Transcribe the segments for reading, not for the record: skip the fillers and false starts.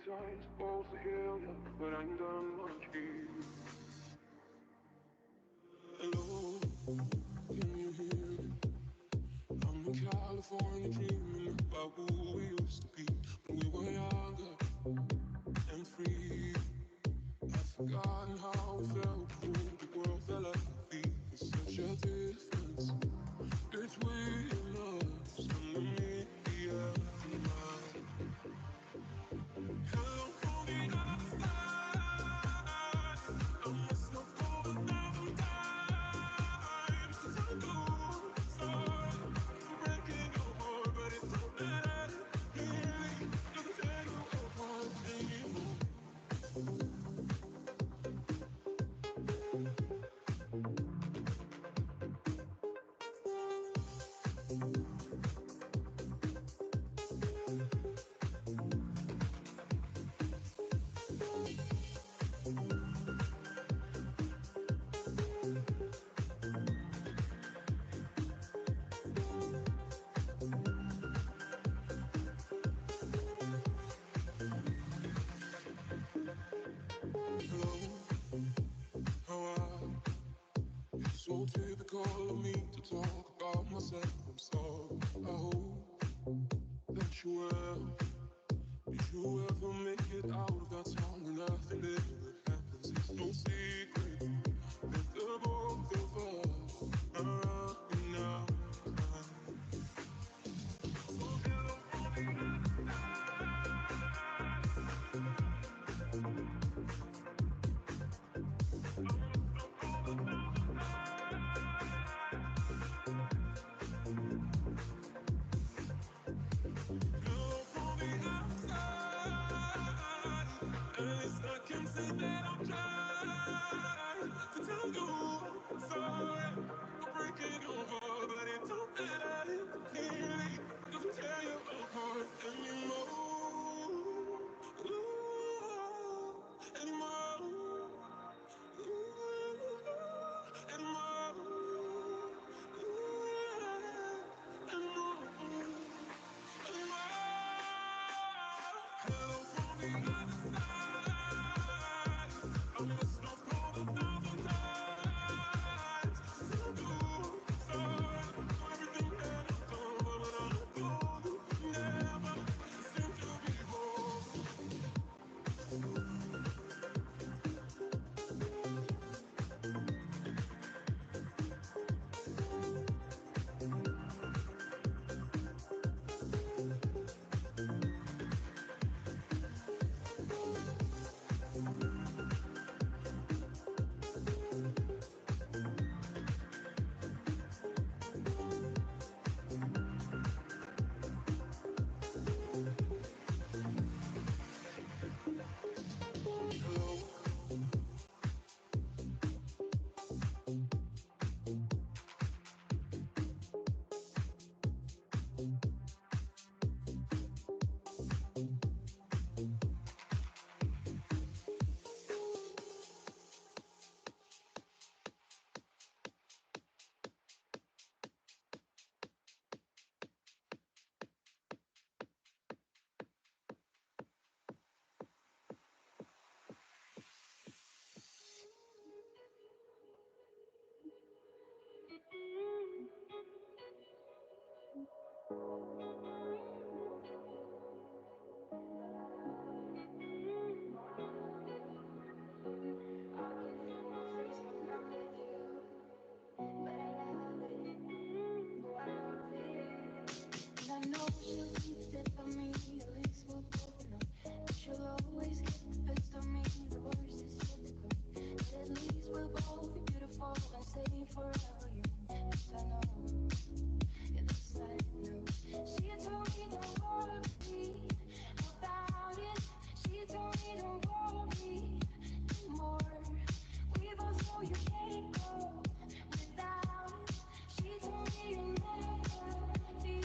times supposed to heal ya, but I ain't done much here. Hello, can you hear me? I'm in California dreaming about who we used to be when we were younger and free. I've forgotten how it felt before the world felt like a beat. There's such a difference between us and the me and hello from the other side. I must have called 1,000 times to tell you sorry for breaking your heart, but it don't matter. Really doesn't tear you apart anymore. Hello, how are you? It's so typical of me to talk about myself. I'm sorry. I hope that you will. Did you ever make it out of that town when nothing ever happens? It's no secret that the both of us are running out of time. So hello from the other hello from the outside. At least I can say that I'm trying to tell you sorry for breaking your heart, but it don't matter. Clearly, doesn't tear you apart anymore. Ooh, anymore. Ooh, anymore. Ooh, anymore. Hello from the other side. I must have called 1,000 times to do sorry for everything that I've done, but I told you never seem to be whole. Hello. And I know she'll keep it for me, at least we'll both know that she'll always get the best of me, the worst is yet to come. But at least we'll both be beautiful and stay forever young. Yes, I know, yeah, this I know. She told me don't worry about it. She told me don't worry anymore. We both know you can't go without it. She told me you'll never be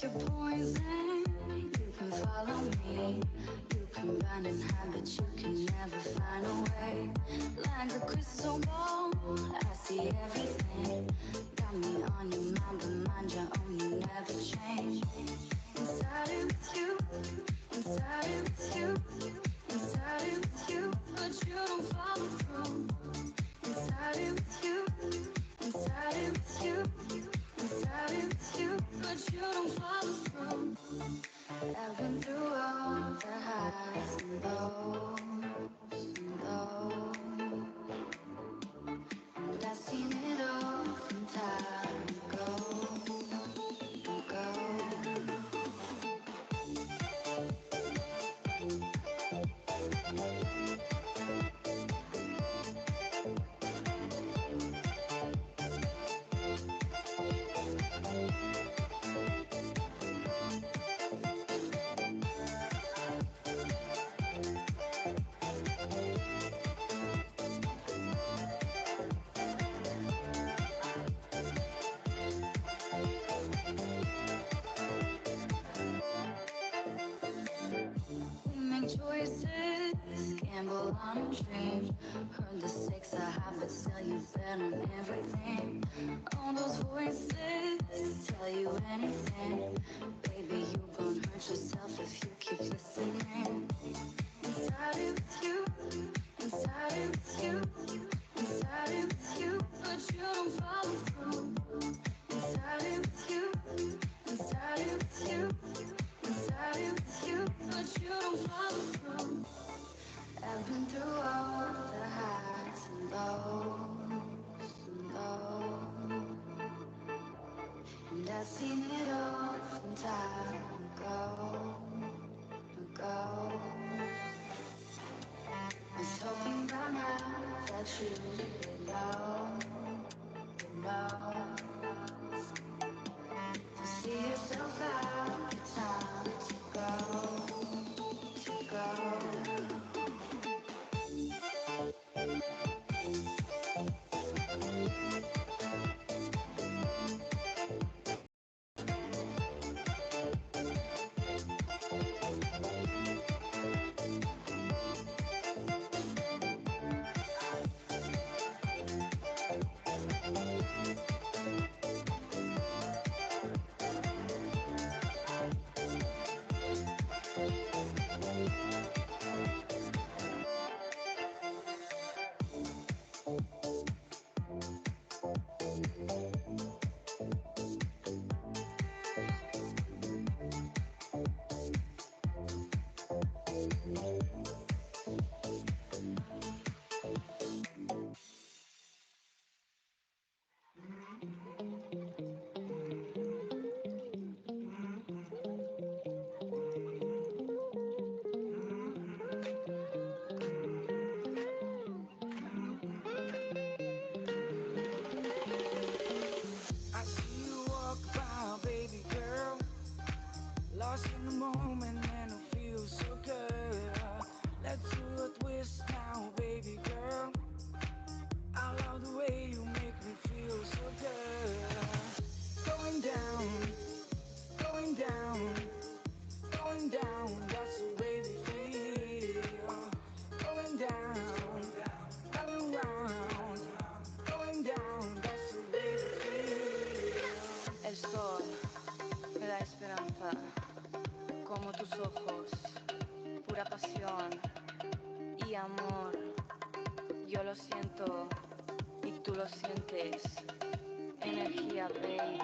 Your poison, you can follow me. You can run and hide, but you can never find a way. Like a crystal ball, I see everything. Got me on your mind, but mind your own, you never change. Inside it with you, inside it with you, inside it with you, but you don't follow through. Inside it with you, inside it with you, inside it with you, but you don't follow through. I've been through all the highs and lows and lows, and I've seen it all from time ago, ago. We make choices, gamble on a dream. Heard the stakes are high, but still you bet on everything. All those voices tell you anything. Baby, you gon' hurt yourself if you keep listening. Inside it with you, inside it with you, inside it with you, but you don't follow through. Inside it with you, inside it with you, inside it with you, but you don't follow through. I've been through all the highs and lows and lows, and I've seen it all from time ago, ago. I was hoping by now that you would know, to see yourself out, it's time to go, to go. I see you walk by, baby girl. Lost in the moment and it feels so good. Let's do a twist now, baby girl. I love the way you make me feel so good. Going down, going down, going down. That's the way we feel. Going down, coming round. Going down, that's the way we feel. El sol me da esperanza, como tus ojos, pura pasión y amor. Yo lo siento y tú lo sientes, energía, baby.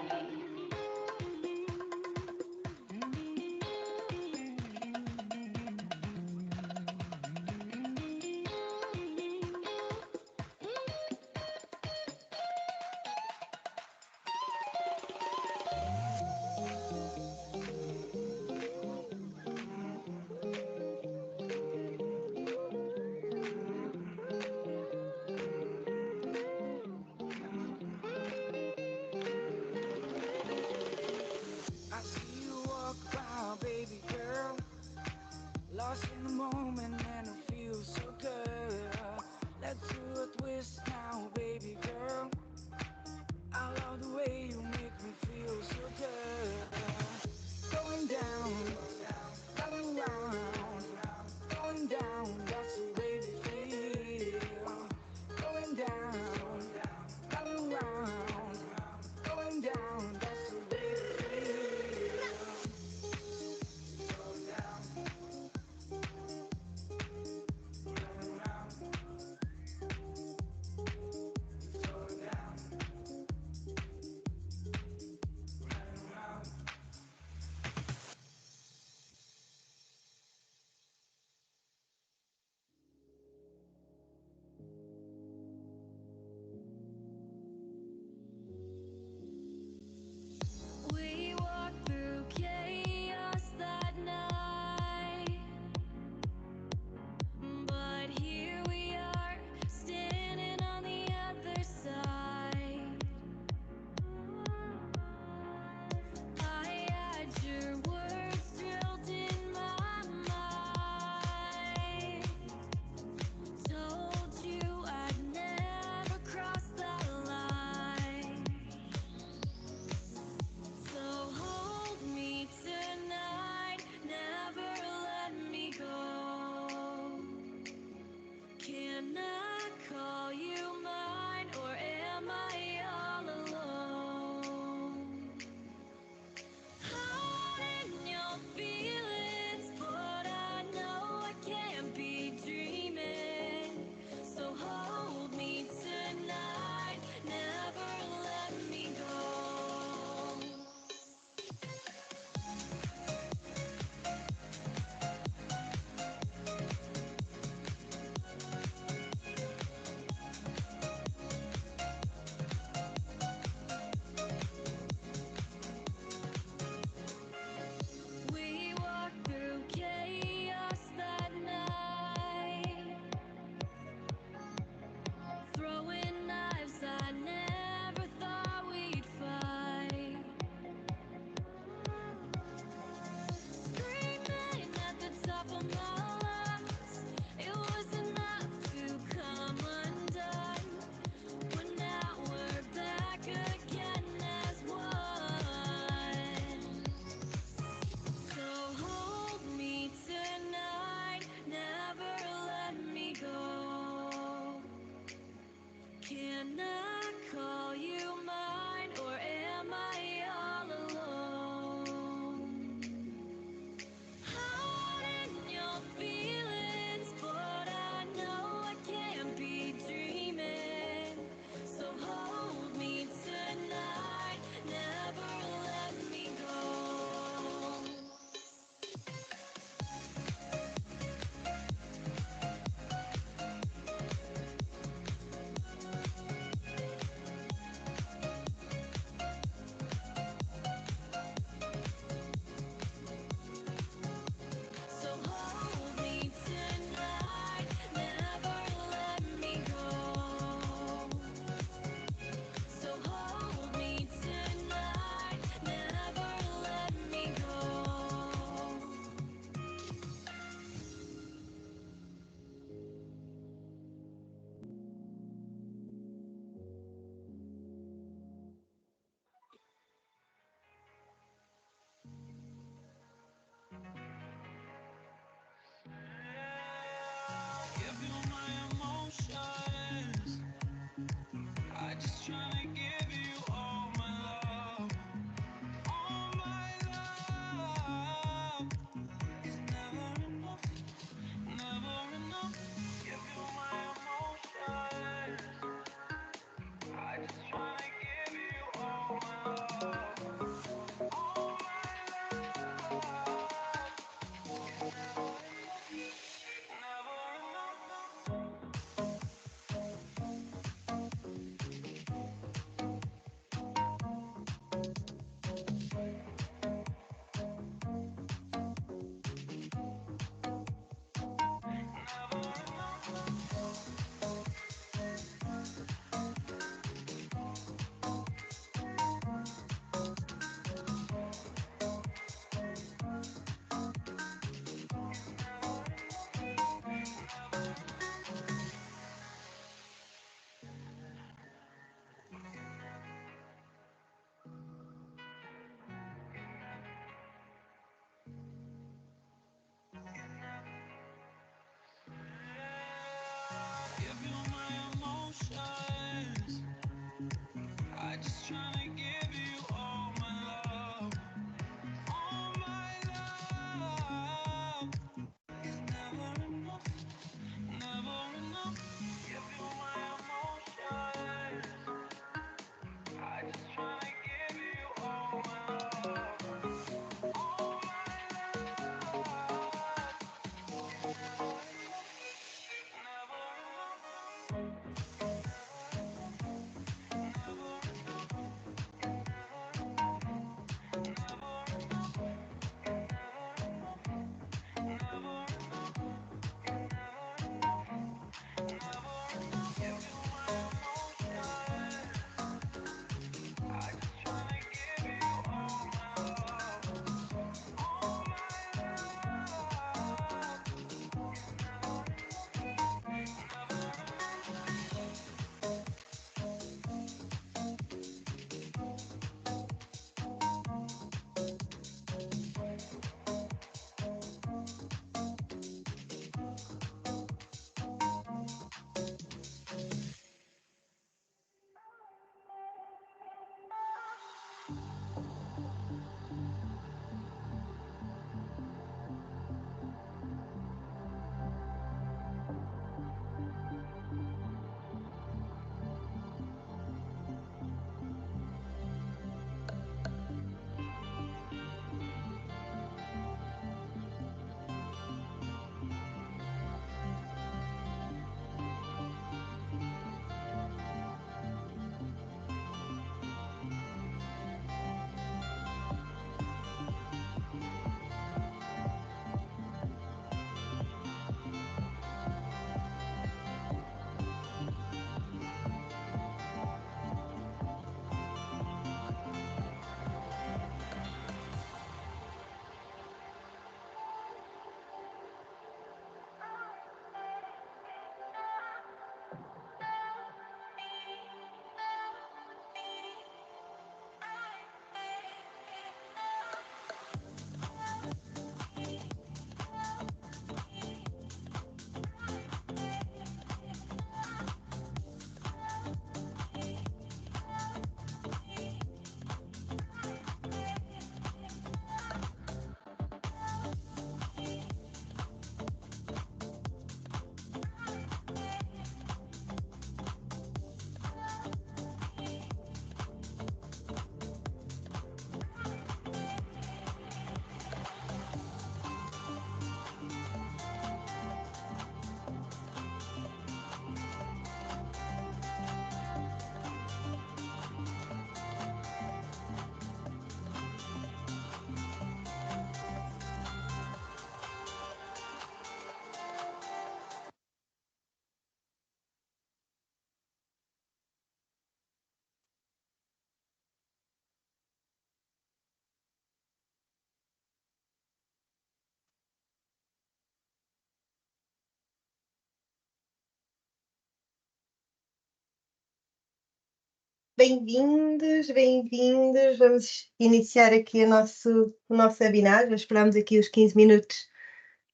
Bem-vindos, bem-vindos. Vamos iniciar aqui o nosso webinar. Já esperamos aqui os 15 minutos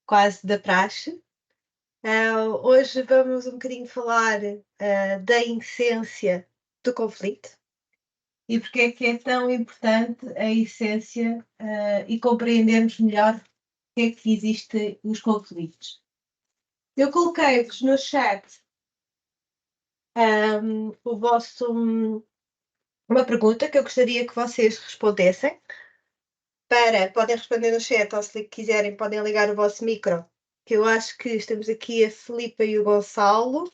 quase da praxe. Hoje vamos um bocadinho falar da essência do conflito e porque é que é tão importante a essência e compreendermos melhor porque é que existem os conflitos. Eu coloquei-vos no chat o vosso... uma pergunta que eu gostaria que vocês respondessem. Podem responder no chat ou se quiserem podem ligar o vosso micro, que eu acho que estamos aqui a Filipa e o Gonçalo.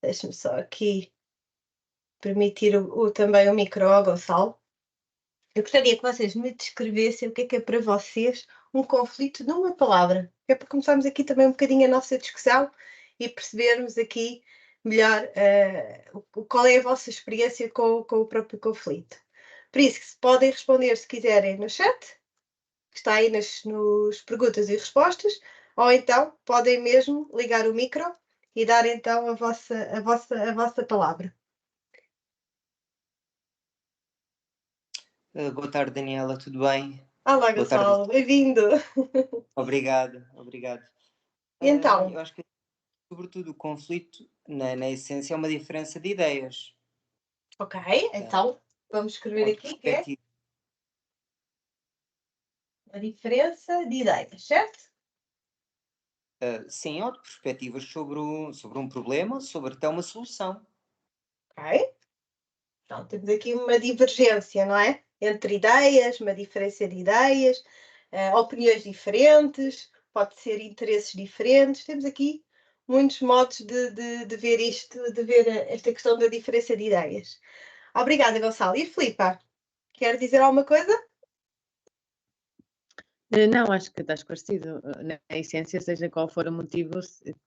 Deixa-me só aqui permitir também o micro ao Gonçalo. Eu gostaria que vocês me descrevessem o que é para vocês um conflito numa palavra. É para começarmos aqui também um bocadinho a nossa discussão e percebermos aqui melhor qual é a vossa experiência com o próprio conflito. Por isso, se podem responder se quiserem no chat, que está aí nos perguntas e respostas, ou então podem mesmo ligar o micro e dar então a vossa palavra. Boa tarde, Daniela, tudo bem? Olá, Gonçalo, bem-vindo. Obrigado. Então? Eu acho que, sobretudo, o conflito, na essência, é uma diferença de ideias. Ok, então Vamos escrever ou de aqui que é perspectiva. a diferença de ideias, certo? Sim, ou de perspectivas sobre um problema, ou sobre até uma solução. Ok. Então, temos aqui uma divergência, não é? Entre ideias, uma diferença de ideias, opiniões diferentes, pode ser interesses diferentes. Temos aqui muitos modos de ver isto, de ver esta questão da diferença de ideias. Obrigada, Gonçalo. E Filipa, quer dizer alguma coisa? Não, acho que está esclarecido. Na essência, seja qual for o motivo,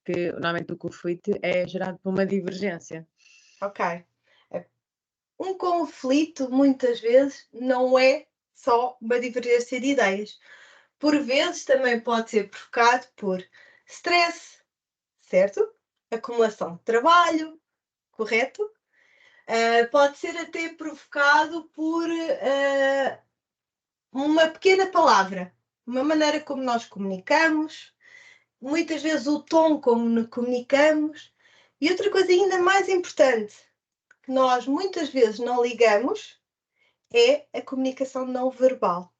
que normalmente o conflito é gerado por uma divergência. Ok. Um conflito, muitas vezes, não é só uma divergência de ideias. Por vezes também pode ser provocado por stress, certo? Acumulação de trabalho, correto? Pode ser até provocado por uma pequena palavra, uma maneira como nós comunicamos, muitas vezes o tom como comunicamos. E outra coisa ainda mais importante, que nós muitas vezes não ligamos, é a comunicação não verbal.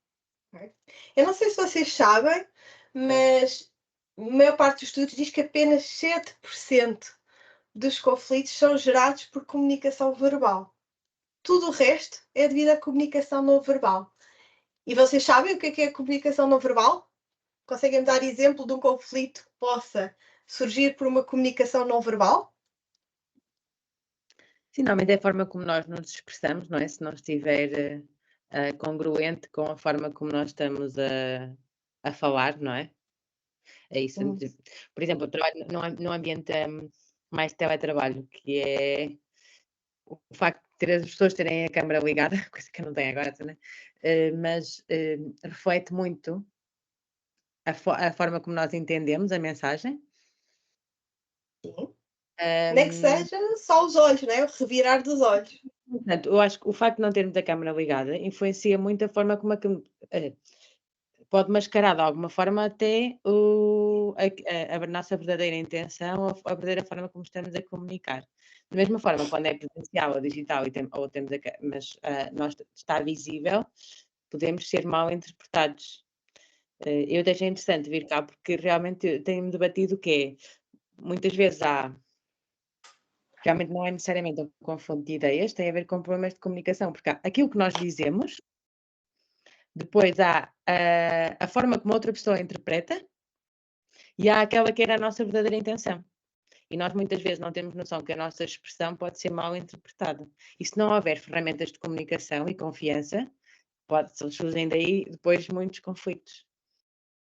Eu não sei se vocês sabem, mas a maior parte dos estudos diz que apenas 7% dos conflitos são gerados por comunicação verbal. Tudo o resto é devido à comunicação não verbal. E vocês sabem o que é a comunicação não verbal? Conseguem dar exemplo de um conflito que possa surgir por uma comunicação não verbal? Sim, normalmente é a forma como nós nos expressamos, não é? Se não estiver congruente com a forma como nós estamos a falar, não é? É isso. Por exemplo, eu trabalho num ambiente mais de teletrabalho, que é o facto de ter as pessoas terem a câmara ligada, coisa que eu não tenho agora, né? Mas reflete muito a forma como nós entendemos a mensagem. Sim. Nem que seja só os olhos, né? O revirar dos olhos. Portanto, eu acho que o facto de não termos a câmara ligada influencia muito a forma como pode mascarar de alguma forma até a nossa verdadeira intenção, a verdadeira forma como estamos a comunicar. Da mesma forma, quando é presencial ou digital, ou temos mas nós está visível, podemos ser mal interpretados. Eu achei interessante vir cá porque realmente tenho-me debatido que é, muitas vezes realmente não é necessariamente um confronto de ideias, tem a ver com problemas de comunicação, porque há aquilo que nós dizemos, depois há a forma como outra pessoa interpreta e há aquela que era a nossa verdadeira intenção. E nós muitas vezes não temos noção que a nossa expressão pode ser mal interpretada. E se não houver ferramentas de comunicação e confiança, surgem daí depois muitos conflitos.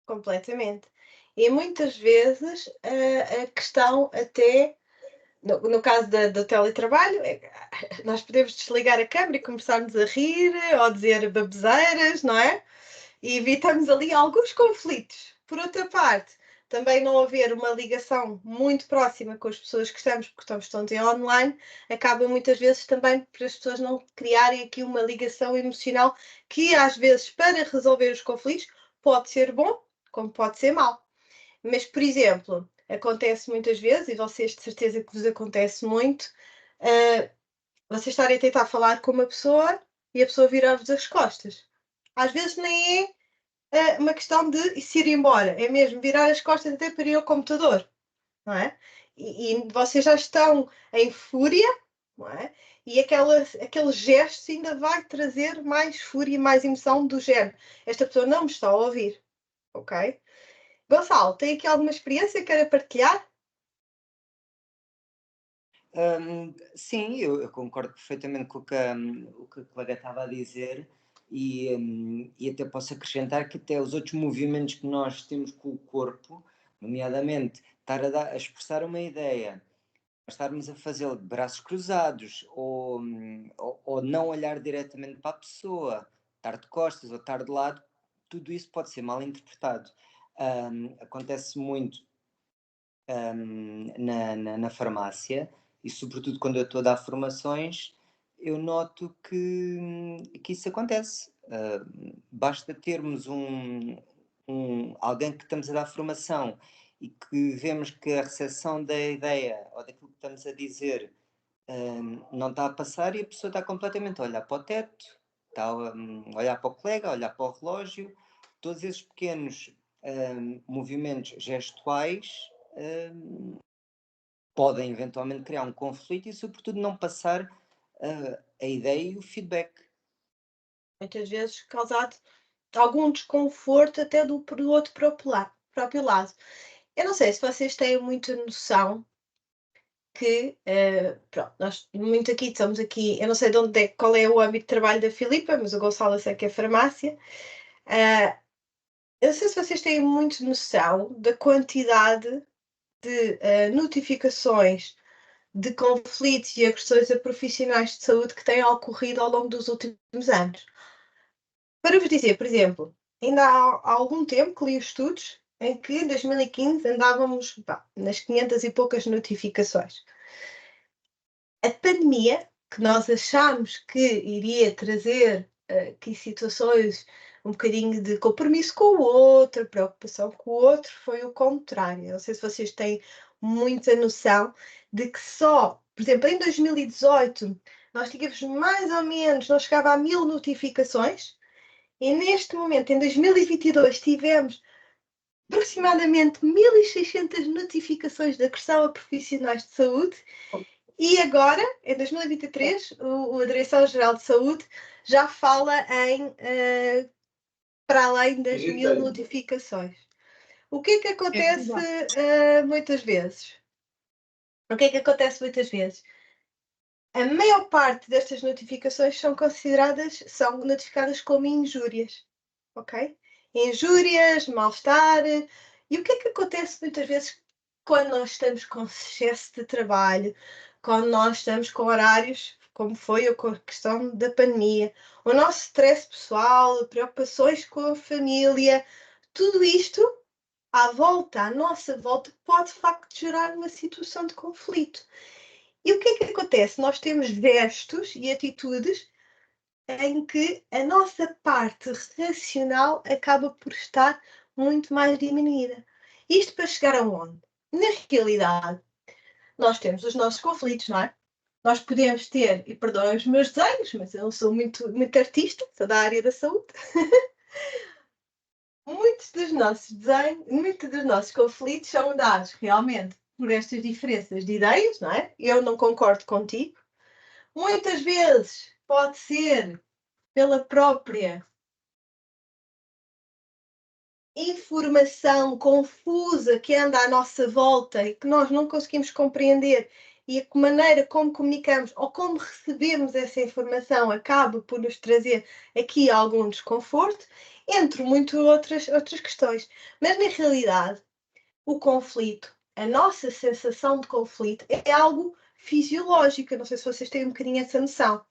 Completamente. E muitas vezes a questão até, no caso do teletrabalho, nós podemos desligar a câmera e começarmos a rir ou dizer baboseiras, não é? E evitamos ali alguns conflitos. Por outra parte, também não haver uma ligação muito próxima com as pessoas que estamos, porque estamos todos em online, acaba muitas vezes também por as pessoas não criarem aqui uma ligação emocional que às vezes para resolver os conflitos pode ser bom, como pode ser mau. Mas, por exemplo, acontece muitas vezes, e vocês de certeza que vos acontece muito, vocês estarem a tentar falar com uma pessoa e a pessoa virar-vos as costas. Às vezes nem é uma questão de se ir embora, é mesmo virar as costas até para ir ao computador, não é? E vocês já estão em fúria, não é? E aquele gesto ainda vai trazer mais fúria e mais emoção do género. Esta pessoa não me está a ouvir, ok? Gonçalo, tem aqui alguma experiência que queira partilhar? Sim, eu concordo perfeitamente com o que a colega estava a dizer e até posso acrescentar que até os outros movimentos que nós temos com o corpo, nomeadamente estar a expressar uma ideia, estarmos a fazê-lo de braços cruzados ou não olhar diretamente para a pessoa, estar de costas ou estar de lado, tudo isso pode ser mal interpretado. Acontece muito na farmácia e sobretudo quando eu estou a dar formações, eu noto que isso acontece. Basta termos alguém que estamos a dar formação e que vemos que a recepção da ideia ou daquilo que estamos a dizer não está a passar e a pessoa está completamente a olhar para o teto, está a olhar para o colega, a olhar para o relógio. Todos esses pequenos movimentos gestuais podem eventualmente criar um conflito e, sobretudo, não passar a ideia e o feedback. Muitas vezes causado algum desconforto até do outro próprio lado. Eu não sei se vocês têm muita noção que, pronto, nós muito aqui, estamos aqui, eu não sei de onde é, qual é o âmbito de trabalho da Filipa, mas o Gonçalo sei que é farmácia. Eu não sei se vocês têm muita noção da quantidade de notificações de conflitos e agressões a profissionais de saúde que têm ocorrido ao longo dos últimos anos. Para vos dizer, por exemplo, ainda há algum tempo que li os estudos em que em 2015 andávamos nas 500 e poucas notificações. A pandemia, que nós achámos que iria trazer aqui situações um bocadinho de compromisso com o outro, preocupação com o outro, foi o contrário. Não sei se vocês têm muita noção de que só, por exemplo, em 2018, nós tínhamos mais ou menos, não chegava a 1000 notificações, e neste momento, em 2022, tivemos aproximadamente 1600 notificações de agressão a profissionais de saúde. E agora, em 2023, a Direção-Geral de Saúde já fala em para além das 1000 notificações. O que é que acontece muitas vezes? O que é que acontece muitas vezes? A maior parte destas notificações são notificadas como injúrias, ok? Injúrias, mal-estar. E o que é que acontece muitas vezes quando nós estamos com excesso de trabalho, quando nós estamos com horários, como foi com a questão da pandemia, o nosso stress pessoal, preocupações com a família, tudo isto à nossa volta, pode de facto gerar uma situação de conflito. E o que é que acontece? Nós temos gestos e atitudes em que a nossa parte racional acaba por estar muito mais diminuída. Isto para chegar aonde? Na realidade, nós temos os nossos conflitos, não é? Nós podemos ter, e perdoem os meus desenhos, mas eu não sou muito artista, sou da área da saúde. Muitos dos nossos desenhos, muitos dos nossos conflitos são dados realmente por estas diferenças de ideias, não é? Eu não concordo contigo. Muitas vezes pode ser pela própria informação confusa que anda à nossa volta e que nós não conseguimos compreender, e a maneira como comunicamos ou como recebemos essa informação acaba por nos trazer aqui algum desconforto, entre muitas outras questões. Mas na realidade, o conflito, a nossa sensação de conflito é algo fisiológico. Eu não sei se vocês têm um bocadinho essa noção.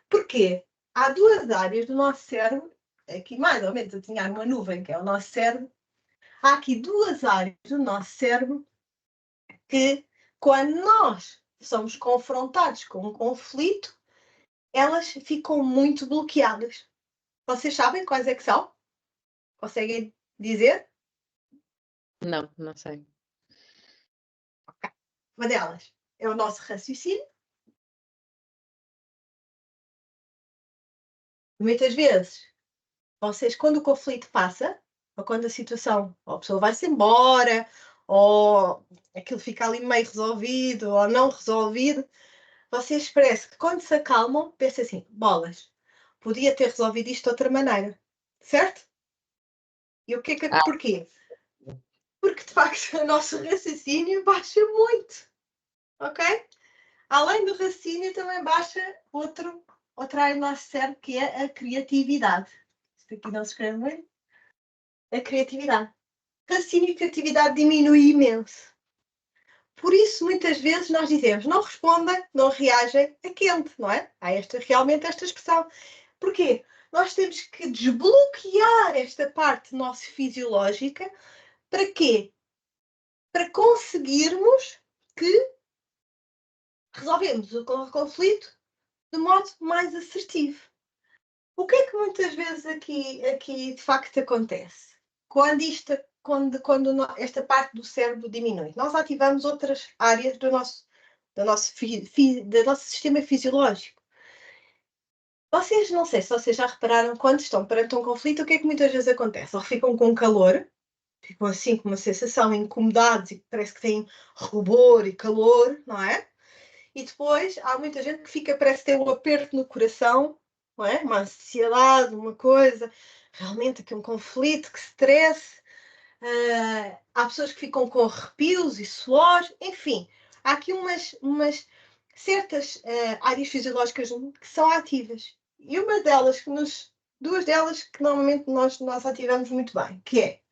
Porquê? Há duas áreas do nosso cérebro, aqui mais ou menos a desenhar uma nuvem, que é o nosso cérebro. Há aqui duas áreas do nosso cérebro que, quando nós somos confrontados com um conflito, elas ficam muito bloqueadas. Vocês sabem quais é que são? Conseguem dizer? Não sei. Uma delas é o nosso raciocínio. Muitas vezes, vocês, quando o conflito passa, ou quando a situação, ou a pessoa vai-se embora, ou aquilo fica ali meio resolvido, ou não resolvido, vocês parece que quando se acalmam, pensam assim, bolas, podia ter resolvido isto de outra maneira, certo? E o que é que, porquê? Porque, de facto, o nosso raciocínio baixa muito, ok? Além do raciocínio, também baixa outra área do nosso cérebro, que é a criatividade. Isto aqui não se escreve bem. A criatividade. Raciocínio e criatividade diminui imenso. Por isso, muitas vezes, nós dizemos, não respondem, não reagem a quente, não é? Há realmente esta expressão. Porquê? Nós temos que desbloquear esta parte nossa fisiológica. Para quê? Para conseguirmos que resolvemos o conflito de modo mais assertivo. O que é que muitas vezes aqui de facto acontece? Quando esta parte do cérebro diminui, nós ativamos outras áreas do nosso do nosso sistema fisiológico. Vocês, não sei se vocês já repararam, quando estão perante um conflito, o que é que muitas vezes acontece? Ou ficam com calor, ficam assim com uma sensação incomodados e parece que têm rubor e calor, não é? E depois há muita gente que parece ter um aperto no coração, não é? Uma ansiedade, uma coisa, realmente aqui um conflito, que stress. Há pessoas que ficam com arrepios e suor, enfim, há aqui umas certas áreas fisiológicas que são ativas. E duas delas que normalmente nós ativamos muito bem, que é,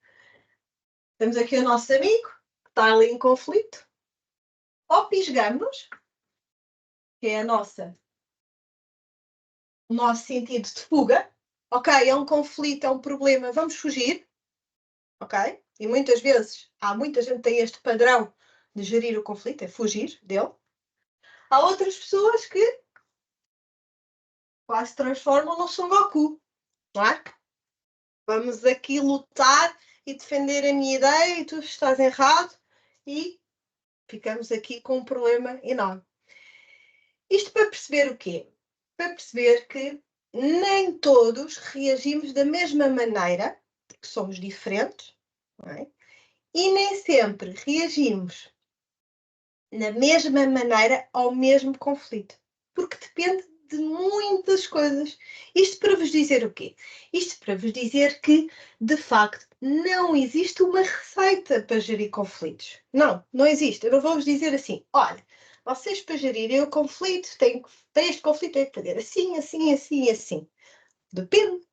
temos aqui o nosso amigo, que está ali em conflito, ou pisgamos, que é o nosso sentido de fuga, ok, é um conflito, é um problema, vamos fugir, ok? E muitas vezes, há muita gente que tem este padrão de gerir o conflito, é fugir dele. Há outras pessoas que quase se transformam no Son Goku, não é? Vamos aqui lutar e defender a minha ideia e tu estás errado e ficamos aqui com um problema enorme. Isto para perceber o quê? Para perceber que nem todos reagimos da mesma maneira, porque somos diferentes, não é? E nem sempre reagimos na mesma maneira ao mesmo conflito, porque depende de muitas coisas. Isto para vos dizer o quê? Isto para vos dizer que, de facto, não existe uma receita para gerir conflitos. Não existe. Eu não vou vos dizer assim, olha, vocês para gerirem o conflito, têm este conflito, têm que fazer assim, assim, assim e assim. Depende.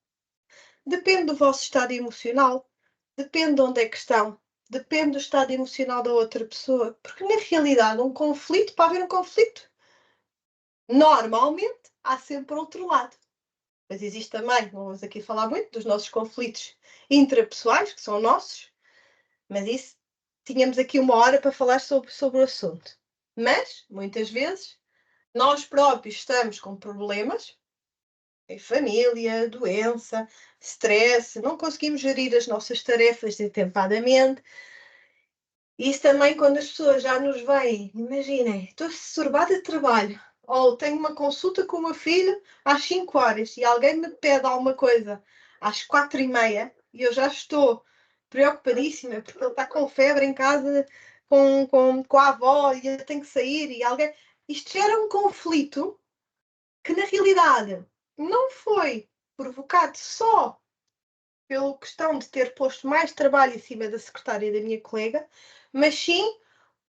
Depende do vosso estado emocional, depende de onde é que estão, depende do estado emocional da outra pessoa. Porque, na realidade, para haver um conflito, normalmente há sempre outro lado. Mas existe também, não vamos aqui falar muito, dos nossos conflitos intrapessoais, que são nossos, mas isso, tínhamos aqui uma hora para falar sobre o assunto. Mas, muitas vezes, nós próprios estamos com problemas, em família, doença, stress, não conseguimos gerir as nossas tarefas atempadamente. Isso também quando as pessoas já nos veem, imaginem, estou sorbada de trabalho, ou tenho uma consulta com o meu filho às 5 horas e alguém me pede alguma coisa às 4h30 e eu já estou preocupadíssima porque ele está com febre em casa com a avó e eu tenho que sair e alguém... Isto gera um conflito que na realidade não foi provocado só pela questão de ter posto mais trabalho em cima da secretária da minha colega, mas sim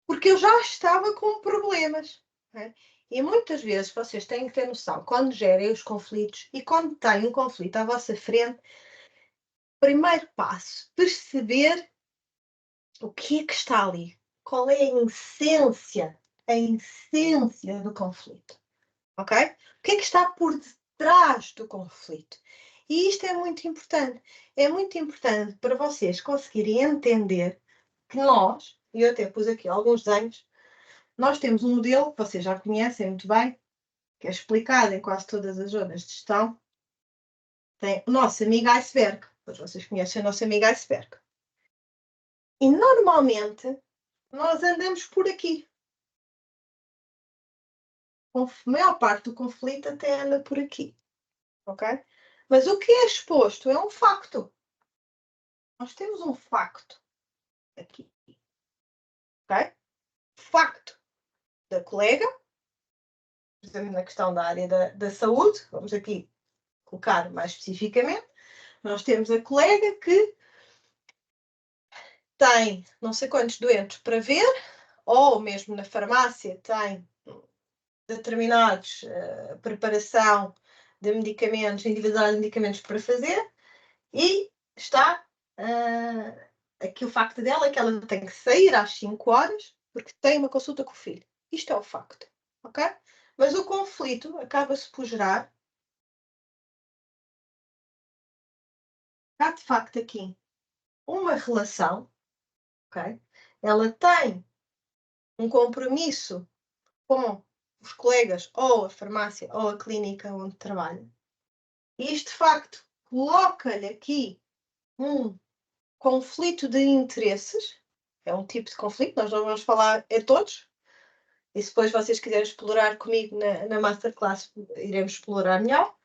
porque eu já estava com problemas. Né? E muitas vezes vocês têm que ter noção, quando gerem os conflitos e quando têm um conflito à vossa frente, primeiro passo, perceber o que é que está ali. Qual é a essência do conflito. Ok? O que é que está por detrás do conflito? E isto é muito importante. É muito importante para vocês conseguirem entender que nós, e eu até pus aqui alguns desenhos, nós temos um modelo que vocês já conhecem muito bem, que é explicado em quase todas as zonas de gestão. Tem o nosso amigo iceberg. Pois vocês conhecem o nosso amigo iceberg. E normalmente nós andamos por aqui. A maior parte do conflito até anda por aqui. Ok? Mas o que é exposto é um facto. Nós temos um facto aqui. Ok? Facto da colega, por exemplo, na questão da área da saúde, vamos aqui colocar mais especificamente, nós temos a colega que tem não sei quantos doentes para ver, ou mesmo na farmácia tem determinados preparação de medicamentos, individuais de medicamentos para fazer, e está aqui o facto dela é que ela tem que sair às 5 horas porque tem uma consulta com o filho. Isto é o facto, ok? Mas o conflito acaba-se por gerar. Há de facto aqui uma relação, ok? Ela tem um compromisso com os colegas, ou a farmácia, ou a clínica onde trabalha. E isto, de facto, coloca-lhe aqui um conflito de interesses. É um tipo de conflito, nós não vamos falar em todos, e se depois vocês quiserem explorar comigo na Masterclass, iremos explorar melhor.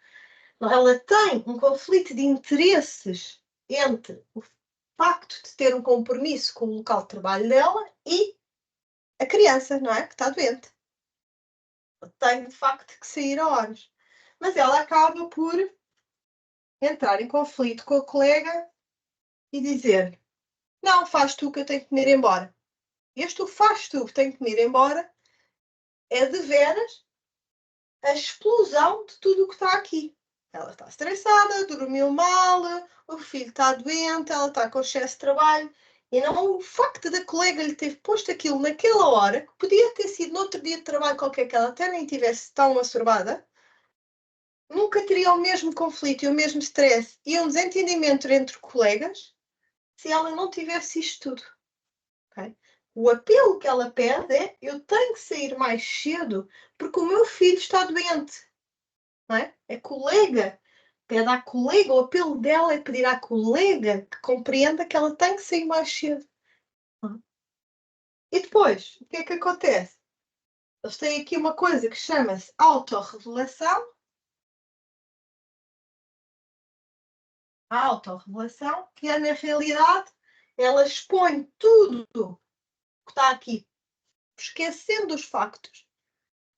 Ela tem um conflito de interesses entre o facto de ter um compromisso com o local de trabalho dela e a criança, não é? Que está doente. Tem, de facto, que sair a horas. Mas ela acaba por entrar em conflito com a colega e dizer: não, faz tu que eu tenho que me ir embora. Este faz tu que tenho que me ir embora é de veras a explosão de tudo o que está aqui. Ela está estressada, dormiu mal, o filho está doente, ela está com excesso de trabalho. E não o facto da colega lhe ter posto aquilo naquela hora, que podia ter sido no outro dia de trabalho qualquer que ela até nem tivesse tão assorbada, nunca teria o mesmo conflito e o mesmo stress e um desentendimento entre colegas se ela não tivesse isto tudo. Okay? O apelo que ela pede é: eu tenho que sair mais cedo porque o meu filho está doente. Não é? É colega. Pede à colega, o apelo dela é pedir à colega que compreenda que ela tem que sair mais cedo. E depois, o que é que acontece? Eles têm aqui uma coisa que chama-se autorrevelação. A autorrevelação, que é, na realidade, ela expõe tudo o que está aqui, esquecendo os factos,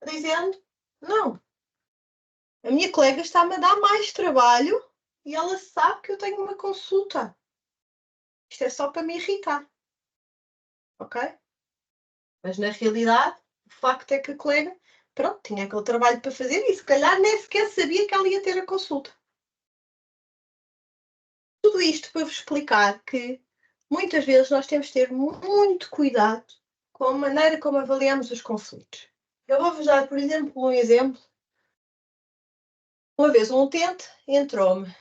dizendo: não, a minha colega está-me a dar mais trabalho e ela sabe que eu tenho uma consulta. Isto é só para me irritar. Ok? Mas na realidade, o facto é que a colega, pronto, tinha aquele trabalho para fazer e se calhar nem sequer sabia que ela ia ter a consulta. Tudo isto para vos explicar que muitas vezes nós temos de ter muito cuidado com a maneira como avaliamos os conflitos. Eu vou-vos dar, por exemplo, um exemplo. Uma vez um utente entrou-me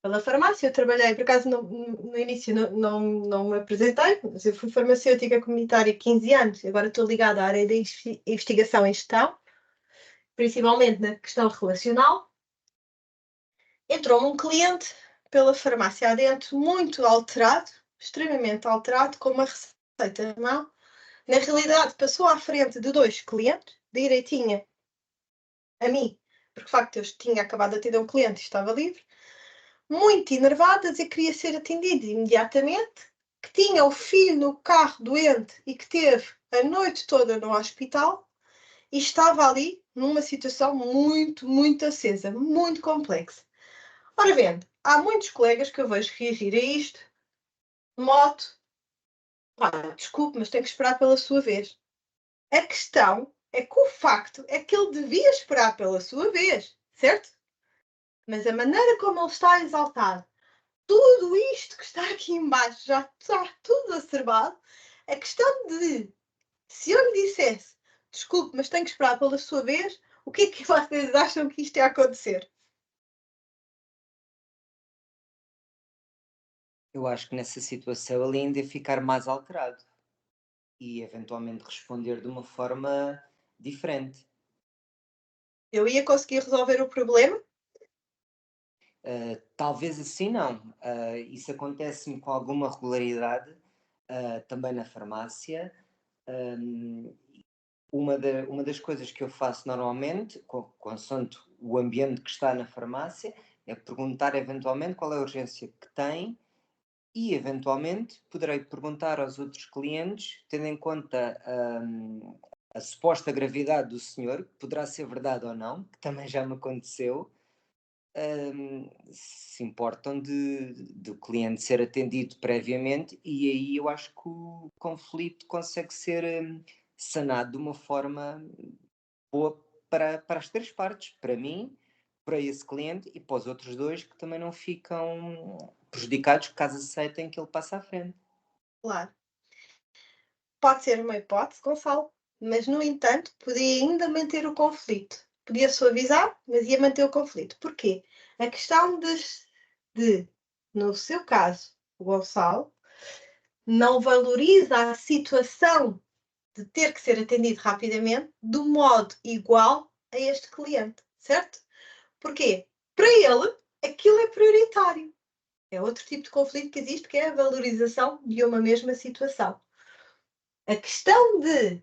pela farmácia, eu trabalhei, por acaso no início não me apresentei, mas eu fui farmacêutica comunitária há 15 anos, agora estou ligada à área da investigação em gestão, principalmente na questão relacional. Entrou-me um cliente pela farmácia adentro, muito alterado, extremamente alterado, com uma receita na mão. Na realidade, passou à frente de 2 clientes, direitinha a mim, porque de facto eu tinha acabado de atender um cliente e estava livre, muito enervadas e queria ser atendida imediatamente, que tinha o filho no carro doente e que teve a noite toda no hospital e estava ali numa situação muito, muito acesa, muito complexa. Ora vendo, há muitos colegas que eu vejo reagir a isto, de modo: desculpe, mas tem que esperar pela sua vez. A questão é que o facto é que ele devia esperar pela sua vez, certo? Mas a maneira como ele está exaltado, tudo isto que está aqui embaixo já está tudo acerbado. A questão de, se eu lhe dissesse: desculpe, mas tenho que esperar pela sua vez, o que é que vocês acham que isto ia acontecer? Eu acho que nessa situação ele ainda ia ficar mais alterado e eventualmente responder de uma forma diferente. Eu ia conseguir resolver o problema? Talvez assim não. Isso acontece-me com alguma regularidade também na farmácia. Uma das coisas que eu faço normalmente, consoante o ambiente que está na farmácia, é perguntar eventualmente qual é a urgência que tem e eventualmente poderei perguntar aos outros clientes, tendo em conta a suposta gravidade do senhor, que poderá ser verdade ou não, que também já me aconteceu, se importam de o cliente ser atendido previamente, e aí eu acho que o conflito consegue ser sanado de uma forma boa para as 3 partes, para mim, para esse cliente e para os outros 2 que também não ficam prejudicados caso aceitem que ele passe à frente. Claro. Pode ser uma hipótese, Gonçalo, mas, no entanto, podia ainda manter o conflito. Podia suavizar, mas ia manter o conflito. Porquê? A questão no seu caso, o Gonçalo não valoriza a situação de ter que ser atendido rapidamente do modo igual a este cliente, certo? Porquê? Para ele, aquilo é prioritário. É outro tipo de conflito que existe, que é a valorização de uma mesma situação. A questão de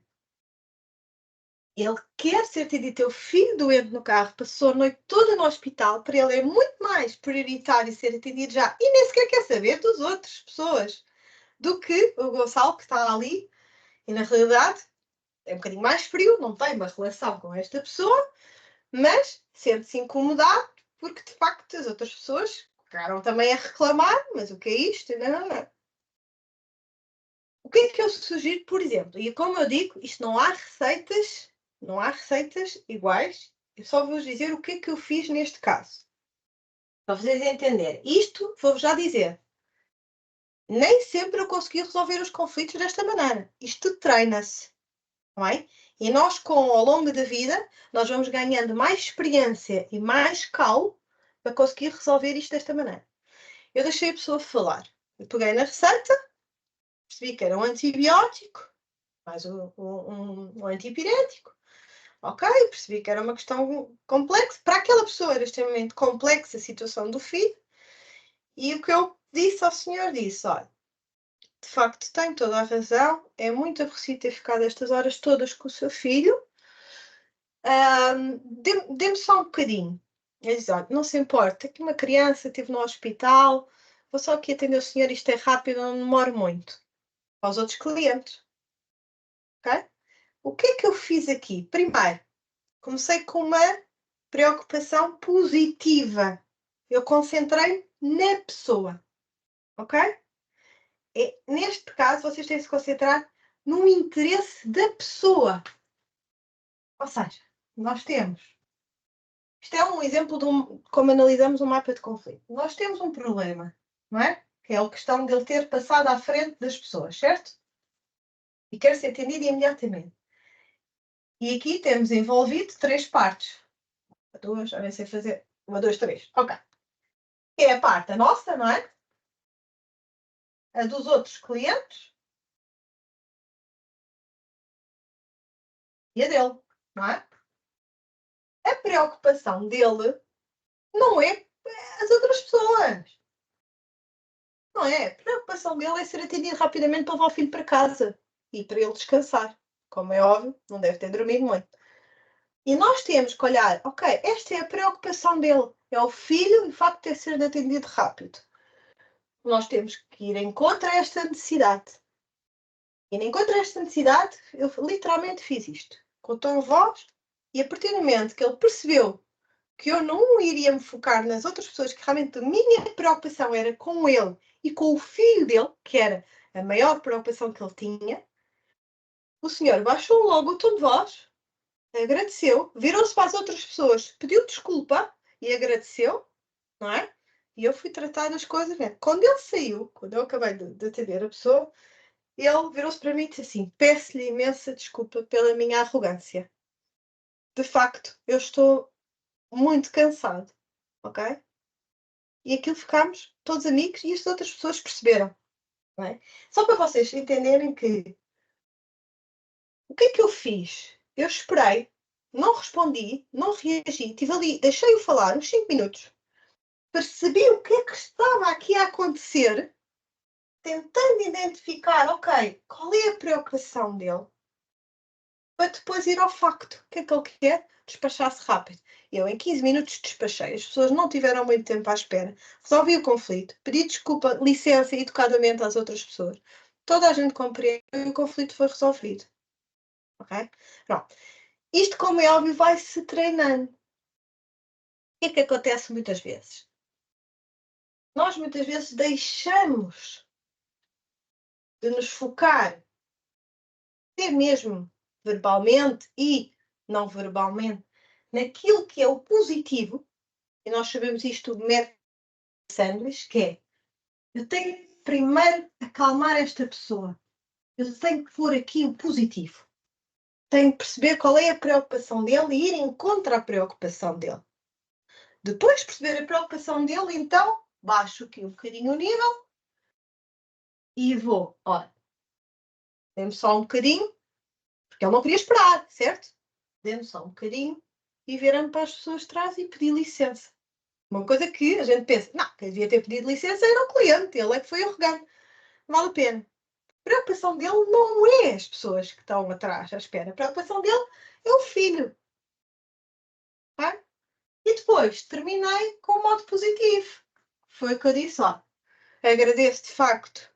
Ele quer ser atendido. Teu filho doente no carro, passou a noite toda no hospital, para ele é muito mais prioritário ser atendido já, e nem sequer quer saber das outras pessoas, do que o Gonçalo que está ali, e na realidade é um bocadinho mais frio, não tem uma relação com esta pessoa, mas sente-se incomodado, porque de facto as outras pessoas ficaram também a reclamar, mas o que é isto? Não. O que é que eu sugiro, por exemplo? E como eu digo, isto não há receitas iguais. Eu só vou dizer o que é que eu fiz neste caso. Para vocês entenderem. Isto, vou-vos já dizer. Nem sempre eu consegui resolver os conflitos desta maneira. Isto treina-se. Não é? E nós, ao longo da vida, nós vamos ganhando mais experiência e mais calo para conseguir resolver isto desta maneira. Eu deixei a pessoa falar. Eu peguei na receita, percebi que era um antibiótico, mais um antipirético. Ok, percebi que era uma questão complexa. Para aquela pessoa era extremamente complexa a situação do filho. E o que eu disse ao senhor disse, olha, de facto tem toda a razão, é muito aborrecido ter ficado estas horas todas com o seu filho. Dê-me só um bocadinho. Ele diz, olha, não se importa, que uma criança esteve no hospital, vou só aqui atender o senhor, isto é rápido, não demoro muito. Aos outros clientes. Ok? O que é que eu fiz aqui? Primeiro, comecei com uma preocupação positiva. Eu concentrei na pessoa. Ok? Neste caso, vocês têm de se concentrar no interesse da pessoa. Ou seja, nós temos. Isto é um exemplo de como analisamos um mapa de conflito. Nós temos um problema, não é? Que é a questão de ele ter passado à frente das pessoas, certo? E quer ser atendido imediatamente. E aqui temos envolvido 3 partes. 2, já nem sei fazer. 1, 2, 3. Ok. É a parte a nossa, não é? A dos outros clientes. E a dele, não é? A preocupação dele não é as outras pessoas. Não é? A preocupação dele é ser atendido rapidamente para levar o filho para casa e para ele descansar. Como é óbvio, não deve ter dormido muito. E nós temos que olhar, ok, esta é a preocupação dele. É o filho e o facto de ter sido atendido rápido. Nós temos que ir em contra esta necessidade. E em contra esta necessidade, eu literalmente fiz isto. Com o tom de voz, e a partir do momento que ele percebeu que eu não iria me focar nas outras pessoas, que realmente a minha preocupação era com ele e com o filho dele, que era a maior preocupação que ele tinha, o senhor baixou logo o tom de voz, agradeceu, virou-se para as outras pessoas, pediu desculpa e agradeceu, não é? E eu fui tratar as coisas, né? Quando ele saiu, quando eu acabei de atender a pessoa, ele virou-se para mim e disse assim, peço-lhe imensa desculpa pela minha arrogância. De facto, eu estou muito cansado, ok? E aquilo ficámos todos amigos e as outras pessoas perceberam, não é? Só para vocês entenderem que o que é que eu fiz? Eu esperei, não respondi, não reagi, estive ali, deixei-o falar uns 5 minutos, percebi o que é que estava aqui a acontecer, tentando identificar, ok, qual é a preocupação dele, para depois ir ao facto. O que é que ele quer? Despachar-se rápido. Eu, em 15 minutos, despachei. As pessoas não tiveram muito tempo à espera. Resolvi o conflito. Pedi desculpa, licença educadamente às outras pessoas. Toda a gente compreendeu e o conflito foi resolvido. Ok? Pronto. Isto, como é óbvio, vai-se treinando. O que é que acontece muitas vezes? Nós, muitas vezes, deixamos de nos focar, até mesmo verbalmente e não verbalmente, naquilo que é o positivo, e nós sabemos isto do método Sandwich, que é, eu tenho que primeiro acalmar esta pessoa, eu tenho que pôr aqui o positivo, tenho que perceber qual é a preocupação dele e ir em contra a preocupação dele. Depois de perceber a preocupação dele, então, baixo aqui um bocadinho o nível e vou, olha, dê-me só um bocadinho, porque ele não queria esperar, certo? Dê-me só um bocadinho e virando para as pessoas de trás e pedir licença. Uma coisa que a gente pensa, não, quem devia ter pedido licença era o cliente, ele é que foi arrogante. Vale a pena. preocupação dele não é as pessoas que estão atrás à espera. A preocupação dele é o filho. Tá? E depois terminei com o modo positivo. Foi o que eu disse lá. Agradeço de facto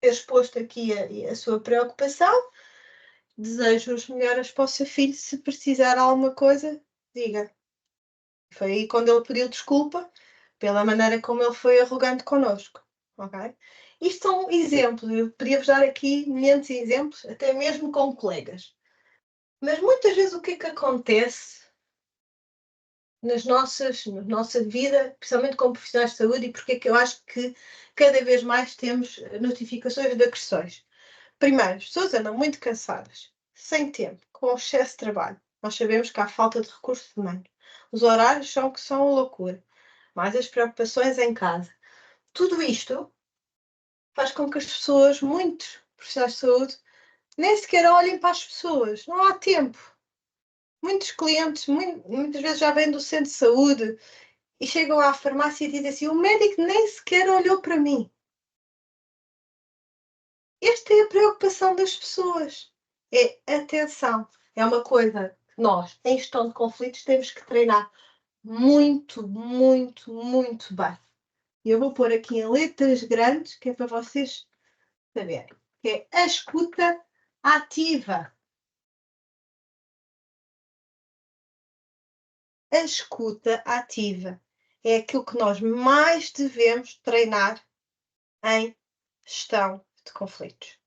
ter exposto aqui a sua preocupação. Desejo as melhoras para o seu filho. Se precisar de alguma coisa, diga. Foi aí quando ele pediu desculpa pela maneira como ele foi arrogante connosco. Okay? Isto são exemplos. Eu podia-vos dar aqui milhares de exemplos, até mesmo com colegas. Mas muitas vezes o que é que acontece na nossa vida, principalmente como profissionais de saúde, e porque é que eu acho que cada vez mais temos notificações de agressões? Primeiro, as pessoas andam muito cansadas, sem tempo, com excesso de trabalho. Nós sabemos que há falta de recursos humanos. Os horários são que são loucura. Mais as preocupações em casa. Tudo isto faz com que as pessoas, muitos profissionais de saúde, nem sequer olhem para as pessoas. Não há tempo. Muitos clientes, muitas vezes já vêm do centro de saúde e chegam à farmácia e dizem assim: o médico nem sequer olhou para mim. Esta é a preocupação das pessoas. É atenção. É uma coisa que nós, em gestão de conflitos, temos que treinar muito, muito, muito bem. E eu vou pôr aqui em letras grandes, que é para vocês saberem. Que é a escuta ativa. A escuta ativa é aquilo que nós mais devemos treinar em gestão de conflitos.